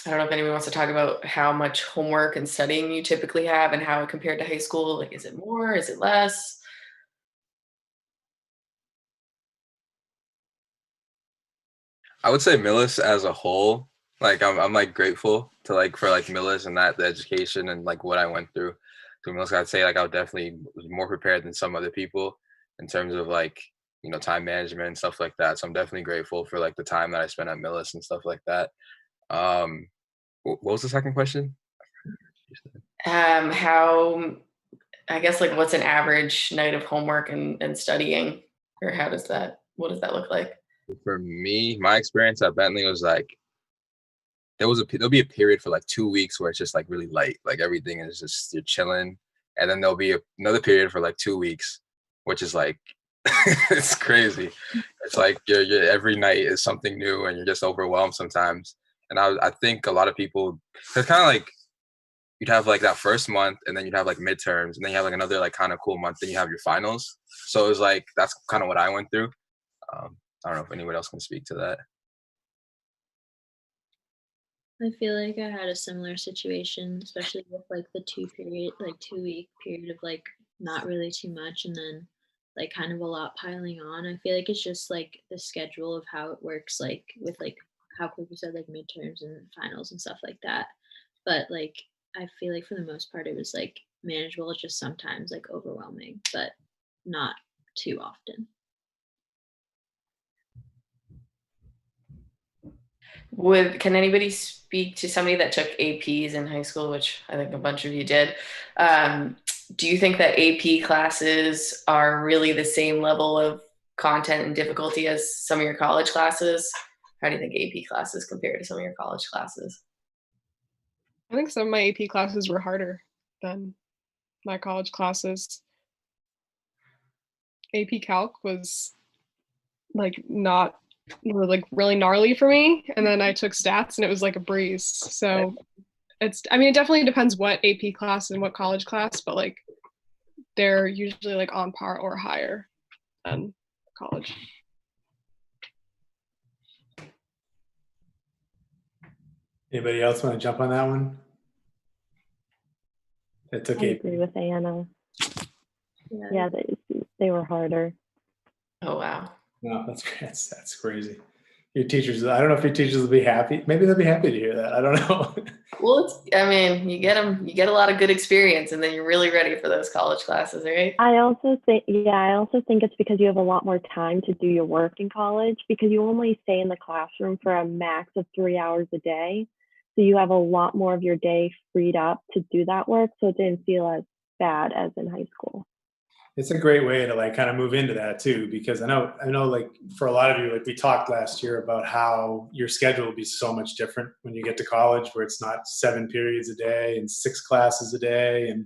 don't know if anyone wants to talk about how much homework and studying you typically have and how it compared to high school. Like, is it more? Is it less? I would say Millis as a whole, like I'm like grateful to like for like Millis and that the education and like what I went through. So Millis, I'd say like I would definitely was more prepared than some other people in terms of like, you know, time management and stuff like that. So I'm definitely grateful for like the time that I spent at Millis and stuff like that. Um, what was the second question? How, I guess, like, what's an average night of homework and studying, or what does that look like? For me, my experience at Bentley was like there'll be a period for like 2 weeks where it's just like really light, like everything is just you're chilling, and then there'll be another period for like 2 weeks, which is like it's crazy. It's like you're every night is something new, and you're just overwhelmed sometimes. And I think a lot of people, it's kind of like you'd have like that first month, and then you'd have like midterms, and then you have like another like kind of cool month, then you have your finals. So it was like that's kind of what I went through. I don't know if anyone else can speak to that. I feel like I had a similar situation, especially with like the 2 week period of like not really too much and then like kind of a lot piling on. I feel like it's just like the schedule of how it works, like with like how quick you said, like midterms and finals and stuff like that. But like I feel like for the most part it was like manageable, just sometimes like overwhelming, but not too often. Can anybody speak to somebody that took APs in high school, which I think a bunch of you did? Do you think that AP classes are really the same level of content and difficulty as some of your college classes? How do you think AP classes compare to some of your college classes? I think some of my AP classes were harder than my college classes. AP Calc was like not like really gnarly for me, and then I took stats and it was like a breeze. So I mean it definitely depends what AP class and what college class, but like they're usually like on par or higher than college. Anybody else want to jump on that one? That took I AP. agree with Anna. Yeah, they were harder. Oh, wow. No, that's crazy. Your teachers, I don't know if your teachers will be happy. Maybe they'll be happy to hear that. I don't know. Well, I mean, you get a lot of good experience, and then you're really ready for those college classes, right? I also think it's because you have a lot more time to do your work in college because you only stay in the classroom for a max of 3 hours a day. So you have a lot more of your day freed up to do that work. So it didn't feel as bad as in high school. It's a great way to like kind of move into that too, because I know like for a lot of you, like we talked last year about how your schedule will be so much different when you get to college, where it's not 7 periods a day and 6 classes a day, and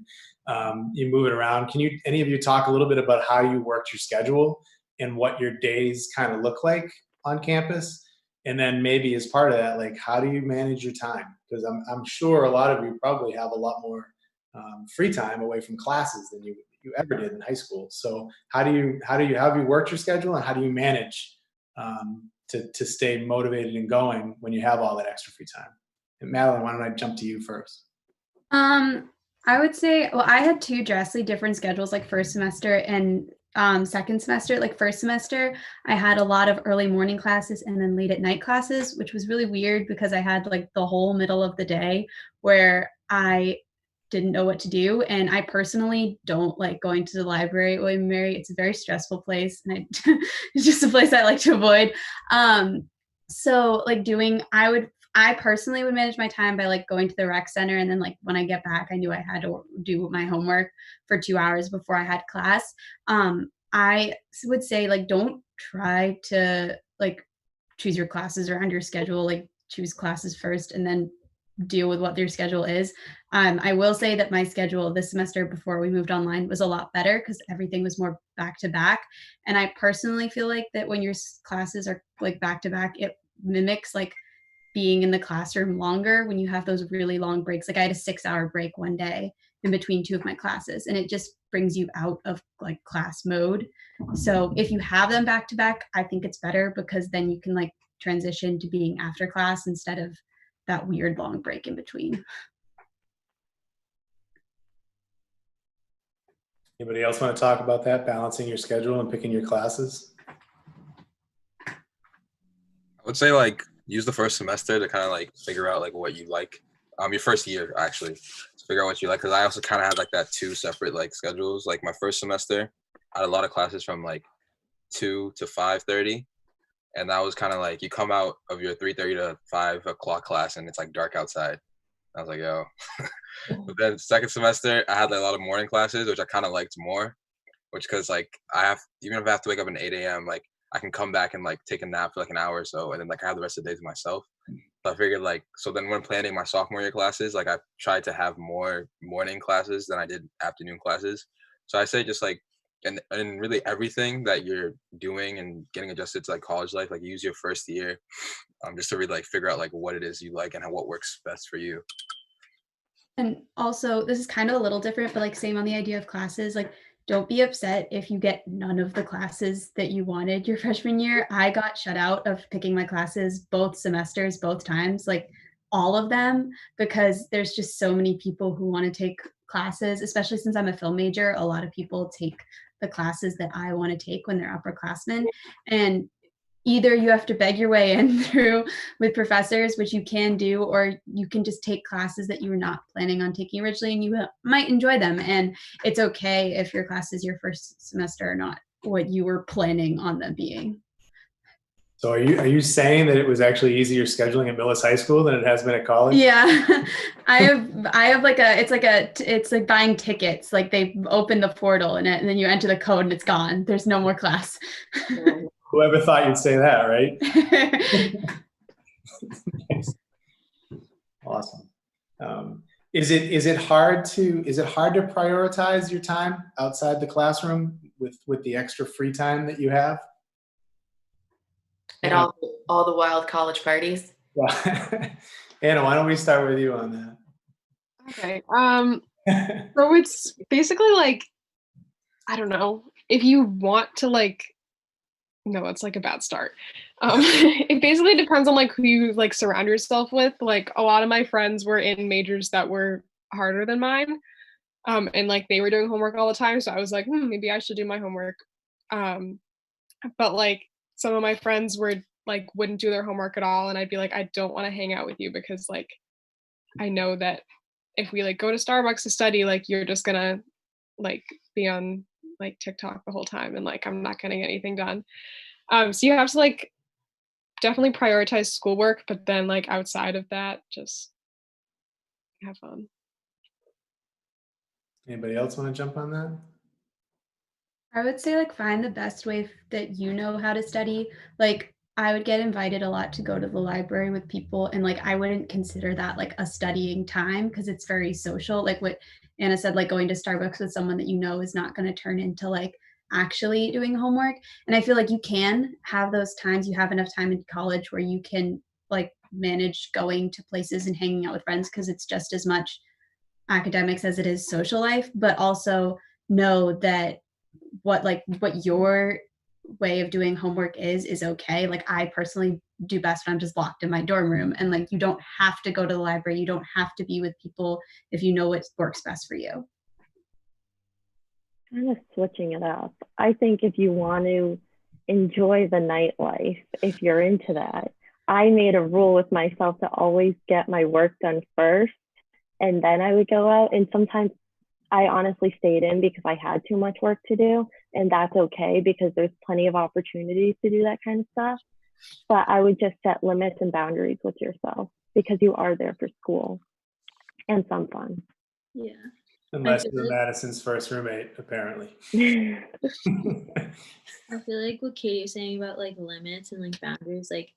you move it around. Can any of you talk a little bit about how you worked your schedule and what your days kind of look like on campus? And then maybe as part of that, like how do you manage your time? Because I'm sure a lot of you probably have a lot more free time away from classes than you ever did in high school. So how have you worked your schedule, and how do you manage to stay motivated and going when you have all that extra free time? And Madeline, why don't I jump to you first? I would say, well, I had 2 drastically different schedules, like first semester and second semester. Like first semester, I had a lot of early morning classes and then late at night classes, which was really weird because I had like the whole middle of the day where I didn't know what to do. And I personally don't like going to the library at William & Mary. It's a very stressful place, and it's just a place I like to avoid. So like I personally would manage my time by like going to the rec center, and then like when I get back, I knew I had to do my homework for 2 hours before I had class. I would say like don't try to like choose your classes around your schedule. Like choose classes first and then deal with what their schedule is. I will say that my schedule this semester before we moved online was a lot better because everything was more back to back. And I personally feel like that when your classes are like back to back, it mimics like being in the classroom longer when you have those really long breaks. Like I had a 6-hour break one day in between two of my classes, and it just brings you out of like class mode. So if you have them back to back, I think it's better because then you can like transition to being after class instead of that weird long break in between. Anybody else want to talk about that, balancing your schedule and picking your classes? I would say like use the first semester to kind of like figure out like what you like. Your first year actually, to figure out what you like. Because I also kind of had like that 2 separate like schedules. Like my first semester, I had a lot of classes from like 2 to 5:30, and that was kind of like you come out of your 3:30 to 5 o'clock class and it's like dark outside. I was like, yo. But then second semester, I had like a lot of morning classes, which I kind of liked more, which because like even if I have to wake up at 8 a.m., like I can come back and like take a nap for like an hour or so, and then like I have the rest of the day to myself. So I figured like, so then when planning my sophomore year classes, like I tried to have more morning classes than I did afternoon classes. So I say just like, and really everything that you're doing and getting adjusted to like college life, like use your first year just to really like figure out like what it is you like and what works best for you. And also, this is kind of a little different, but like same on the idea of classes, like don't be upset if you get none of the classes that you wanted your freshman year. I got shut out of picking my classes both semesters, both times, like all of them, because there's just so many people who want to take classes, especially since I'm a film major. A lot of people take the classes that I want to take when they're upperclassmen. And either you have to beg your way in through with professors, which you can do, or you can just take classes that you were not planning on taking originally and you might enjoy them. And it's okay if your classes your first semester are not what you were planning on them being. So are you saying that it was actually easier scheduling at Millis High School than it has been at college? Yeah. I have like it's like buying tickets. Like they open the portal and then you enter the code and it's gone. There's no more class. Whoever thought you'd say that, right? Awesome. Is it hard to prioritize your time outside the classroom with the extra free time that you have? And all the wild college parties. Yeah. Anna, why don't we start with you on that? Okay. So it's basically like, I don't know, if you want to like, no, it's like a bad start. It basically depends on like who you like surround yourself with. Like a lot of my friends were in majors that were harder than mine. And like they were doing homework all the time. So I was like, maybe I should do my homework. But like some of my friends were like wouldn't do their homework at all. And I'd be like, I don't want to hang out with you because like I know that if we like go to Starbucks to study, like you're just gonna like be on like TikTok the whole time and like I'm not getting anything done. So you have to like definitely prioritize schoolwork, but then like outside of that, just have fun. Anybody else want to jump on that? I would say like find the best way that you know how to study. Like I would get invited a lot to go to the library with people, and like I wouldn't consider that like a studying time because it's very social. Like what Anna said, like going to Starbucks with someone that you know is not going to turn into like actually doing homework. And I feel like you can have those times. You have enough time in college where you can like manage going to places and hanging out with friends because it's just as much academics as it is social life, but also know that what your way of doing homework is okay. Like I personally do best when I'm just locked in my dorm room, and like you don't have to go to the library, you don't have to be with people if you know what works best for you. Kind of switching it up. I think if you want to enjoy the nightlife, if you're into that, I made a rule with myself to always get my work done first and then I would go out. And sometimes I honestly stayed in because I had too much work to do, and that's okay because there's plenty of opportunities to do that kind of stuff. But I would just set limits and boundaries with yourself. because you are there for school and some fun. Yeah. Unless feel you're like- Madison's first roommate, apparently. I feel like what Katie was saying about like limits and like boundaries, like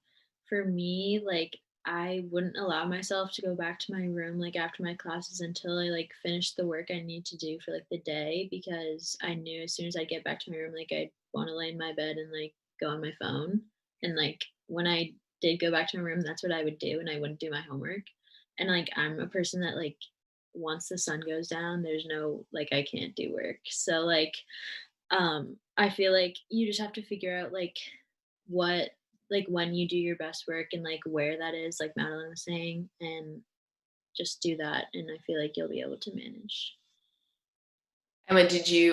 for me, like I wouldn't allow myself to go back to my room like after my classes until I like finished the work I need to do for like the day, because I knew as soon as I get back to my room, like I'd want to lay in my bed and like go on my phone. And like when I did go back to my room, that's what I would do, and I wouldn't do my homework. And like I'm a person that like once the sun goes down, there's no like I can't do work. So like I feel like you just have to figure out like what like when you do your best work and like where that is, like Madeline was saying, and just do that, and I feel like you'll be able to manage. Emma,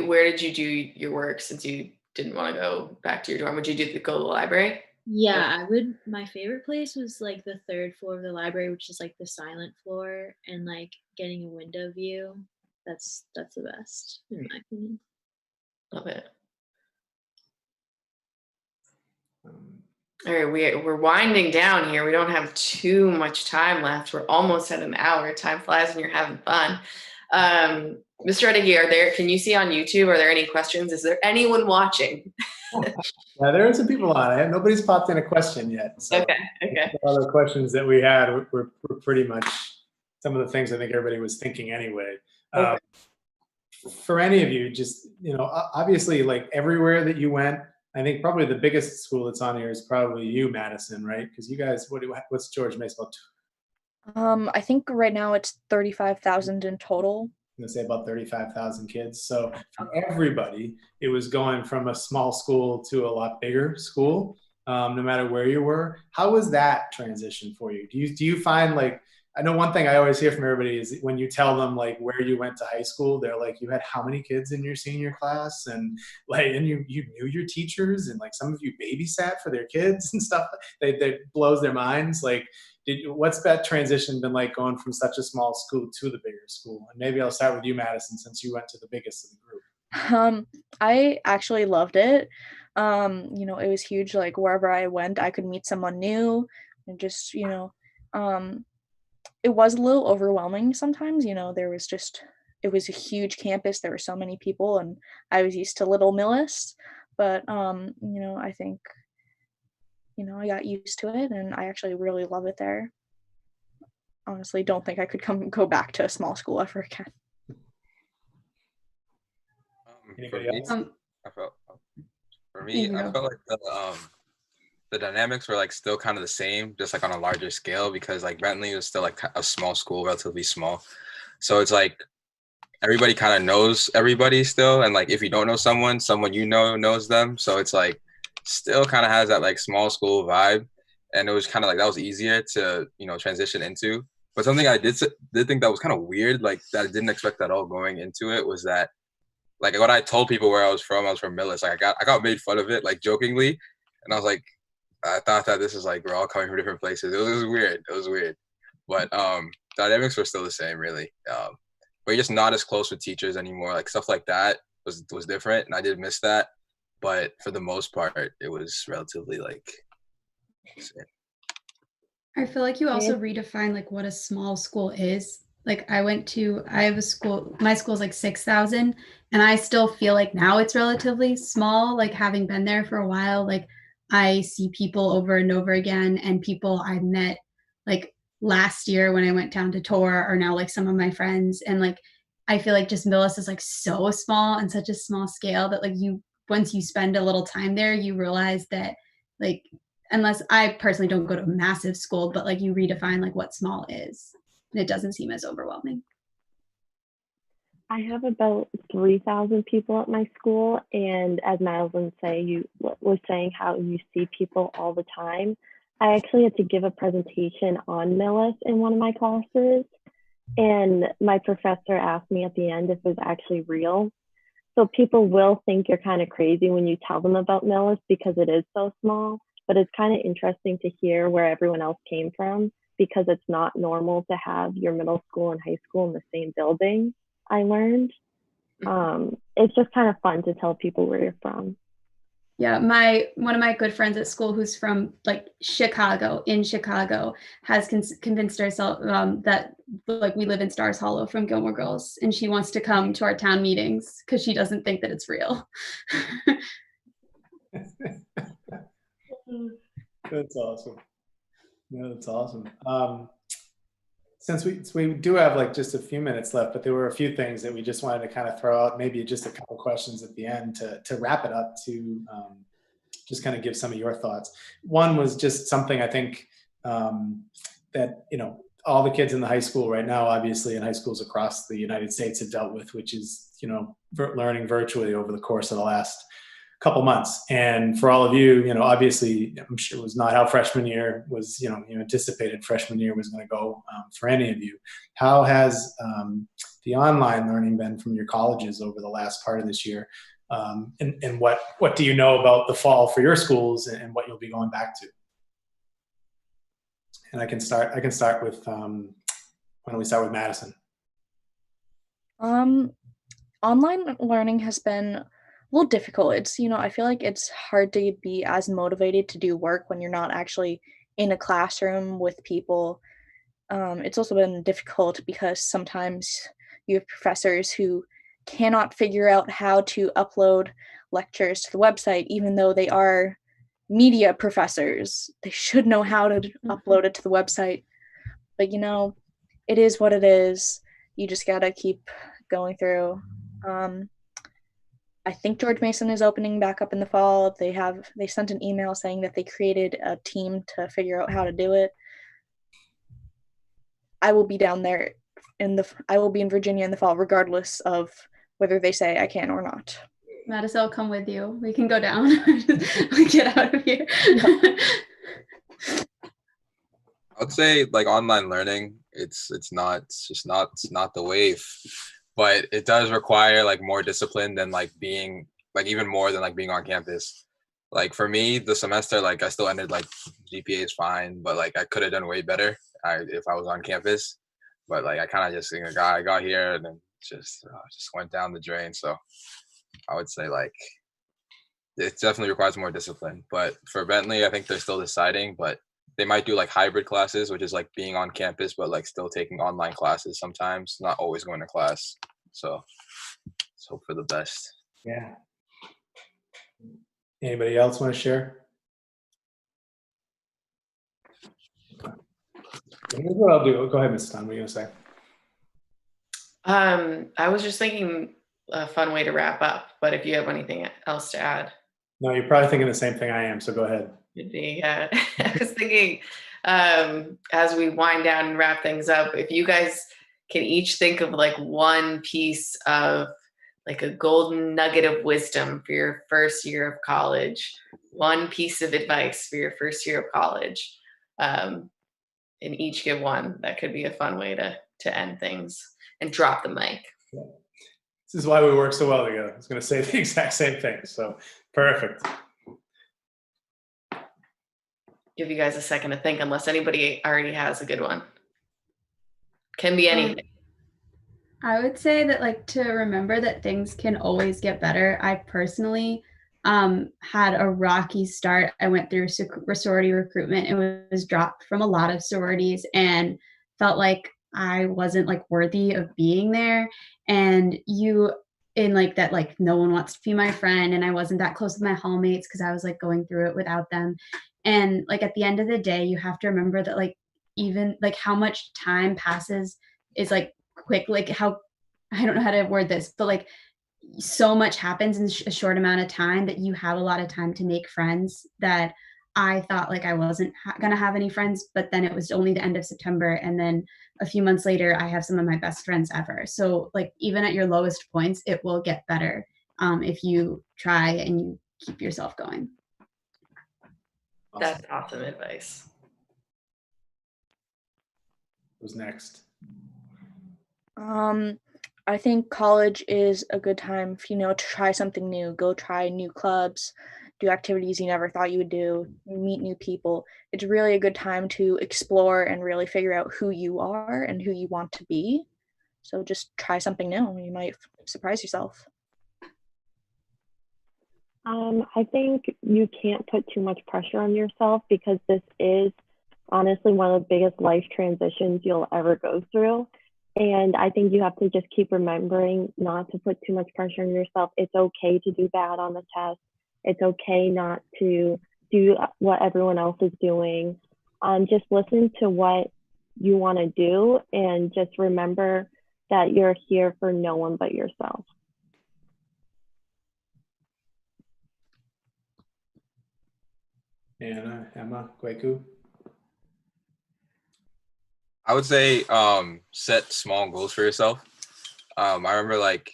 where did you do your work since you didn't want to go back to your dorm? Would you go to the library? Yeah, my favorite place was like the third floor of the library, which is like the silent floor, and like getting a window view. That's the best in my opinion. Love it. All right, we're winding down here. We don't have too much time left. We're almost at an hour. Time flies when you're having fun. Mr. Edeghi, can you see on YouTube, are there any questions? Is there anyone watching? Yeah, there are some people on it. Nobody's popped in a question yet. So Okay. the other questions that we had were pretty much some of the things I think everybody was thinking anyway. Okay. For any of you, just, obviously, like everywhere that you went, I think probably the biggest school that's on here is probably you, Madison, right? Because you guys, what's George Mason about? I think right now it's 35,000 in total. I'm gonna say about 35,000 kids. So for everybody, it was going from a small school to a lot bigger school, no matter where you were. How was that transition for you? Do you find, like, I know one thing I always hear from everybody is when you tell them like where you went to high school, they're like, you had how many kids in your senior class, and like, and you knew your teachers, and like some of you babysat for their kids and stuff. That blows their minds. Like, what's that transition been like going from such a small school to the bigger school? And maybe I'll start with you, Madison, since you went to the biggest of the group. I actually loved it. It was huge. Like wherever I went, I could meet someone new, and just, it was a little overwhelming sometimes. It was a huge campus. There were so many people, and I was used to Little Millis, but I think, I got used to it, and I actually really love it there. Honestly, don't think I could go back to a small school ever again. Anybody else? I felt like the dynamics were like still kind of the same, just like on a larger scale, because like Bentley was still like a small school, relatively small. So it's like everybody kind of knows everybody still, and like if you don't know someone knows them. So it's like still kind of has that like small school vibe, and it was kind of like that was easier to transition into. But something I did think that was kind of weird, like that I didn't expect at all going into it, was that like what I told people where I was from Millis. Like I got made fun of it, like jokingly, and I was like, I thought that this is like we're all coming from different places. It was weird. But dynamics were still the same, really. But you're just not as close with teachers anymore. Like stuff like that was different, and I did miss that. But for the most part, it was relatively like same. I feel like you also redefine like what a small school is. Like I have a school, my school's like 6,000, and I still feel like now it's relatively small, like having been there for a while. Like I see people over and over again, and people I met like last year when I went down to tour are now like some of my friends. And like I feel like just Millis is like so small and such a small scale that like once you spend a little time there, you realize that like, unless I personally don't go to a massive school, but like you redefine like what small is, and it doesn't seem as overwhelming. I have about 3,000 people at my school, and as Madeline was saying how you see people all the time, I actually had to give a presentation on Millis in one of my classes, and my professor asked me at the end if it was actually real. So people will think you're kind of crazy when you tell them about Millis because it is so small, but it's kind of interesting to hear where everyone else came from, because it's not normal to have your middle school and high school in the same building, I learned. It's just kind of fun to tell people where you're from. Yeah, one of my good friends at school who's from like Chicago, has convinced herself that like we live in Stars Hollow from Gilmore Girls, and she wants to come to our town meetings because she doesn't think that it's real. That's awesome. No, that's awesome. Since we do have like just a few minutes left, but there were a few things that we just wanted to kind of throw out, maybe just a couple questions at the end to wrap it up, to just kind of give some of your thoughts. One was just something I think that, you know, all the kids in the high school right now, obviously in high schools across the United States, have dealt with, which is, you know, learning virtually over the course of the last couple months. And for all of you, you know, obviously, I'm sure it was not how freshman year was, you anticipated freshman year was going to go for any of you. How has the online learning been from your colleges over the last part of this year? And what do you know about the fall for your schools and what you'll be going back to? And I can start with, why don't we start with Madison? Online learning has been a little difficult. It's, I feel like it's hard to be as motivated to do work when you're not actually in a classroom with people. It's also been difficult because sometimes you have professors who cannot figure out how to upload lectures to the website, even though they are media professors. They should know how to upload it to the website. But, it is what it is. You just gotta keep going through. I think George Mason is opening back up in the fall. They sent an email saying that they created a team to figure out how to do it. I will be down there I will be in Virginia in the fall, regardless of whether they say I can or not. Madison, I'll come with you. We can go down. We get out of here. I'd say like online learning, it's just not the wave, but it does require like more discipline than like being like even more than like being on campus. Like for me, the semester, like I still ended like GPA is fine, but like I could have done way better if I was on campus. But like I kind of just I got here and then just went down the drain. So I would say like it definitely requires more discipline. But for Bentley, I think they're still deciding, but they might do like hybrid classes, which is like being on campus, but like still taking online classes sometimes, not always going to class. So let's hope for the best. Yeah. Anybody else want to share? Here's what I'll do. Go ahead, Mrs. Tan. What are you going to say? I was just thinking a fun way to wrap up, but if you have anything else to add. No, you're probably thinking the same thing I am, so go ahead. I was thinking as we wind down and wrap things up, if you guys can each think of like one piece of like a golden nugget of wisdom for your first year of college, one piece of advice for your first year of college, and each give one, that could be a fun way to end things and drop the mic. Yeah. This is why we work so well together. I was going to say the exact same thing. So perfect. Give you guys a second to think, unless anybody already has a good one. Can be anything. I would say that like to remember that things can always get better. I personally had a rocky start. I went through sorority recruitment and was dropped from a lot of sororities and felt like I wasn't like worthy of being there. And like no one wants to be my friend, and I wasn't that close with my hallmates because I was like going through it without them. And like at the end of the day, you have to remember that like even like how much time passes is like quick. Like how, I don't know how to word this, but like so much happens in a short amount of time that you have a lot of time to make friends. That I thought like I wasn't gonna have any friends, but then it was only the end of September, and then a few months later I have some of my best friends ever. So like even at your lowest points, it will get better if you try and you keep yourself going. Awesome. That's awesome advice. Who's next? I think college is a good time, to try something new. Go try new clubs, do activities you never thought you would do, meet new people. It's really a good time to explore and really figure out who you are and who you want to be. So just try something new. You might surprise yourself. I think you can't put too much pressure on yourself because this is honestly one of the biggest life transitions you'll ever go through. And I think you have to just keep remembering not to put too much pressure on yourself. It's okay to do bad on the test. It's okay not to do what everyone else is doing. Just listen to what you want to do and just remember that you're here for no one but yourself. Anna, Emma, Kweku? I would say set small goals for yourself. I remember like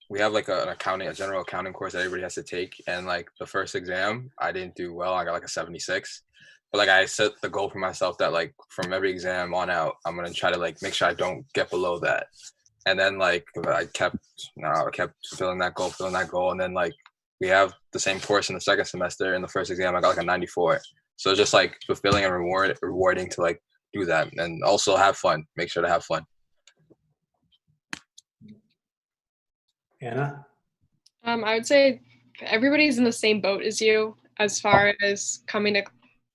we have like a general accounting course that everybody has to take, and like the first exam I didn't do well. I got like a 76. But like I set the goal for myself that like from every exam on out, I'm gonna try to like make sure I don't get below that. And then like I kept filling that goal, and then like we have the same course in the second semester. In the first exam, I got like a 94. So just like fulfilling and rewarding to like do that, and also have fun. Make sure to have fun. Anna? I would say everybody's in the same boat as you as far as coming to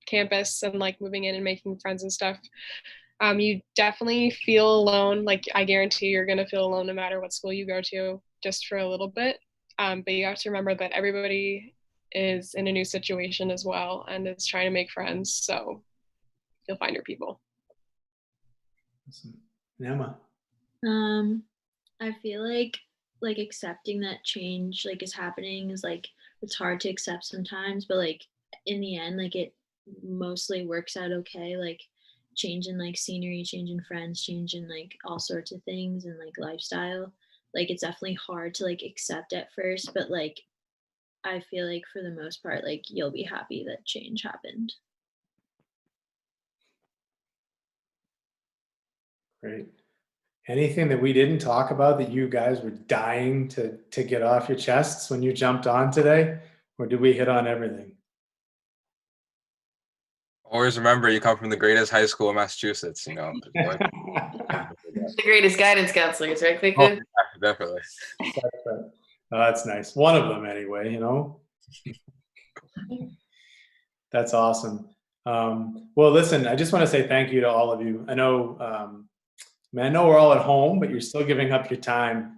campus and like moving in and making friends and stuff. You definitely feel alone. Like I guarantee you're gonna feel alone no matter what school you go to, just for a little bit. But you have to remember that everybody is in a new situation as well and is trying to make friends. So you'll find your people. Awesome. Emma? I feel like accepting that change like is happening is like it's hard to accept sometimes, but like in the end like it mostly works out okay. Like changing like scenery, changing friends, changing like all sorts of things and like lifestyle. Like it's definitely hard to like accept at first, but like I feel like for the most part like you'll be happy that change happened. Great. Anything that we didn't talk about that you guys were dying to get off your chests when you jumped on today? Or did we hit on everything? Always remember, you come from the greatest high school in Massachusetts. You know. The greatest guidance counselors, right, Kweku? Oh, definitely. Oh, that's nice. One of them, anyway. You know. That's awesome. Well, listen, I just want to say thank you to all of you. I know we're all at home, but you're still giving up your time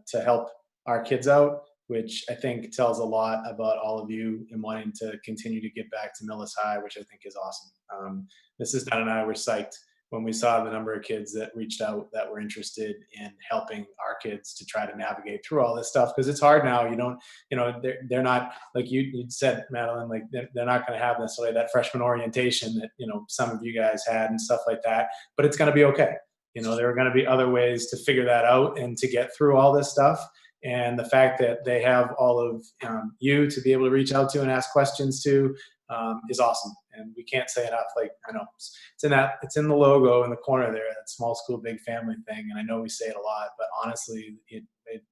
to help our kids out, which I think tells a lot about all of you and wanting to continue to get back to Millis High, which I think is awesome. Mrs. Dunn and I were psyched when we saw the number of kids that reached out that were interested in helping our kids to try to navigate through all this stuff, because it's hard now. They're not, like you said, Madeline, like they're not going to have necessarily that freshman orientation that some of you guys had and stuff like that, but it's going to be okay. There are going to be other ways to figure that out and to get through all this stuff. And the fact that they have all of you to be able to reach out to and ask questions to is awesome. And we can't say enough. Like, I know it's in the logo in the corner there, that small school, big family thing. And I know we say it a lot, but honestly, it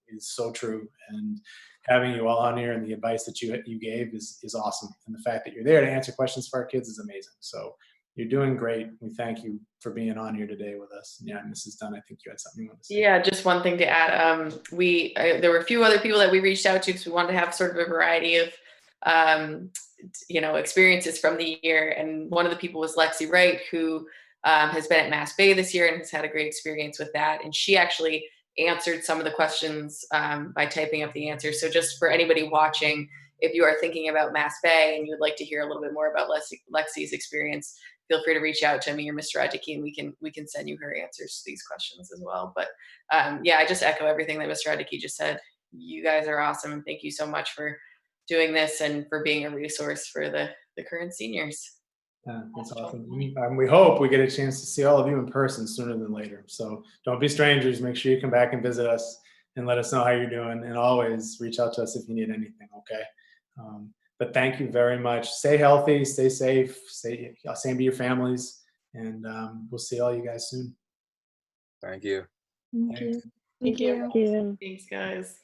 is so true. And having you all on here and the advice that you gave is awesome. And the fact that you're there to answer questions for our kids is amazing. So you're doing great. We thank you for being on here today with us. Yeah, Mrs. Dunn, I think you had something you want to say. Yeah, just one thing to add. There were a few other people that we reached out to because we wanted to have sort of a variety of, experiences from the year. And one of the people was Lexi Wright, who has been at Mass Bay this year and has had a great experience with that. And she actually answered some of the questions by typing up the answers. So just for anybody watching, if you are thinking about Mass Bay and you would like to hear a little bit more about Lexi's experience, feel free to reach out to me or Mr. Radicki, and we can send you her answers to these questions as well. But I just echo everything that Mr. Radicki just said. You guys are awesome, and thank you so much for doing this and for being a resource for the current seniors. That's awesome. We hope we get a chance to see all of you in person sooner than later. So don't be strangers. Make sure you come back and visit us and let us know how you're doing. And always reach out to us if you need anything, okay? But thank you very much. Stay healthy, stay safe, same to your families, and we'll see all you guys soon. Thank you. Thank you. Thank you. Thank you. Thanks, guys.